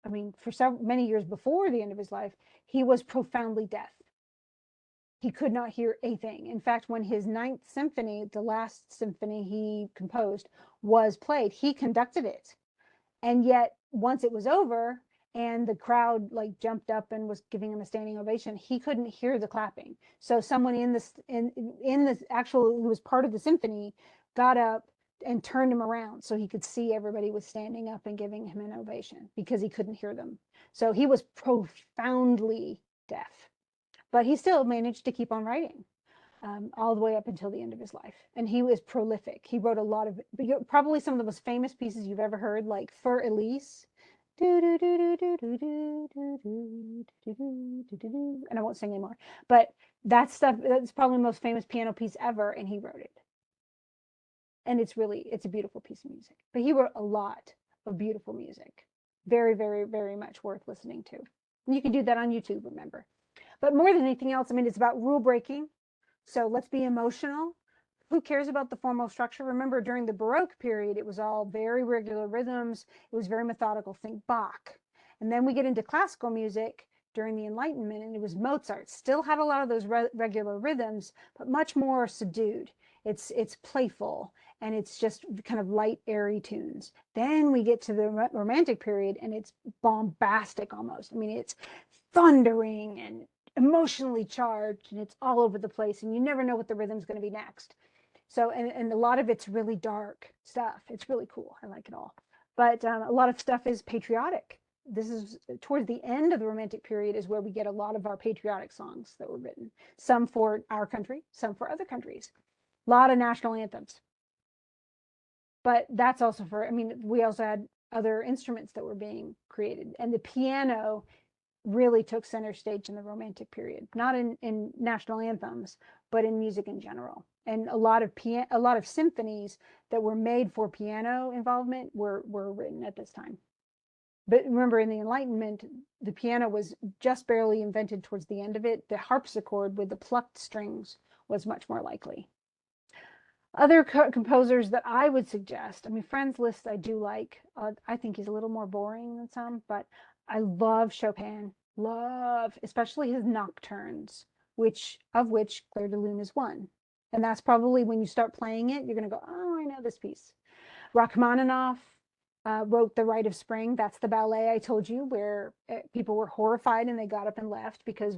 I mean, for many years before the end of his life, he was profoundly deaf. He could not hear a thing. In fact, when his Ninth Symphony, the last symphony he composed, was played, he conducted it. And yet, once it was over and the crowd like jumped up and was giving him a standing ovation, he couldn't hear the clapping. So someone in this actual, who was part of the symphony, got up and turned him around so he could see everybody was standing up and giving him an ovation, because he couldn't hear them. So he was profoundly deaf, but he still managed to keep on writing, all the way up until the end of his life. And he was prolific. He wrote a lot of, probably some of the most famous pieces you've ever heard, like Für Elise. And I won't sing anymore. But that stuff, that's probably the most famous piano piece ever, and he wrote it. And it's a beautiful piece of music. But he wrote a lot of beautiful music. Very, very, very much worth listening to. And you can do that on YouTube, remember. But more than anything else, I mean, it's about rule breaking. So let's be emotional. Who cares about the formal structure? Remember, during the Baroque period, it was all very regular rhythms. It was very methodical. Think Bach. And then we get into classical music during the Enlightenment, and it was Mozart. Still had a lot of those regular rhythms, but much more subdued. It's playful, and it's just kind of light, airy tunes. Then we get to the Romantic period, and it's bombastic almost. I mean, it's thundering and emotionally charged, and it's all over the place, and you never know what the rhythm's going to be next. So, and a lot of it's really dark stuff. It's really cool. I like it all. But a lot of stuff is patriotic. This is towards the end of the Romantic period is where we get a lot of our patriotic songs that were written. Some for our country, some for other countries. A lot of national anthems. But that's also for, I mean, we also had other instruments that were being created. And the piano really took center stage in the Romantic period, not in national anthems, but in music in general. And a lot of symphonies that were made for piano involvement were written at this time. But remember, in the Enlightenment, the piano was just barely invented towards the end of it. The harpsichord with the plucked strings was much more likely. Other composers that I would suggest, I mean, Friends list I do like. I think he's a little more boring than some, but I love Chopin. Love, especially his nocturnes, which Clair de Lune is one. And that's probably when you start playing it, you're going to go, oh, I know this piece. Rachmaninoff wrote The Rite of Spring. That's the ballet I told you where people were horrified and they got up and left because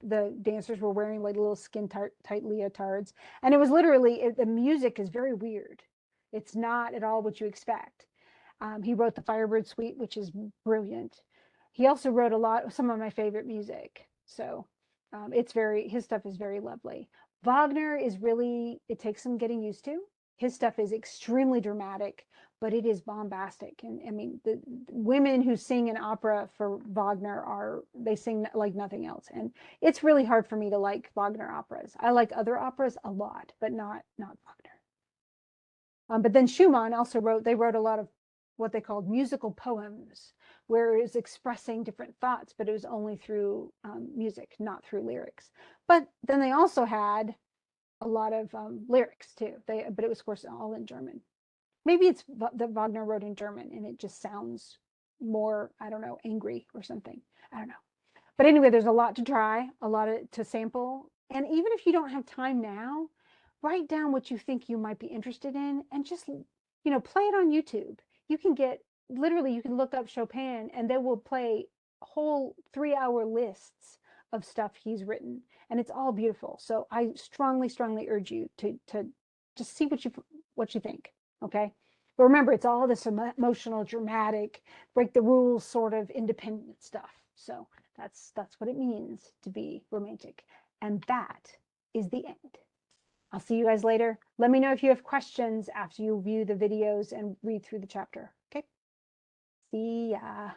the dancers were wearing like little skin tight leotards. And it was literally, the music is very weird. It's not at all what you expect. He wrote the Firebird Suite, which is brilliant. He also wrote some of my favorite music. So his stuff is very lovely. Wagner is really, it takes some getting used to. His stuff is extremely dramatic, but it is bombastic. And I mean, the women who sing in opera for Wagner they sing like nothing else. And it's really hard for me to like Wagner operas. I like other operas a lot, but not Wagner. But then Schumann also they wrote a lot of what they called musical poems, where it was expressing different thoughts, but it was only through music, not through lyrics. But then they also had a lot of lyrics too. But it was, of course, all in German. Maybe it's that Wagner wrote in German and it just sounds more, I don't know, angry or something. I don't know. But anyway, there's a lot to try, a lot to sample. And even if you don't have time now, write down what you think you might be interested in and just, play it on YouTube. You can you can look up Chopin and they will play whole 3-hour lists of stuff he's written. And it's all beautiful. So I strongly, strongly urge you to just see what you think. Okay. But remember, it's all this emotional, dramatic, break the rules sort of independent stuff. So that's what it means to be romantic. And that is the end. I'll see you guys later. Let me know if you have questions after you view the videos and read through the chapter. Okay. See ya.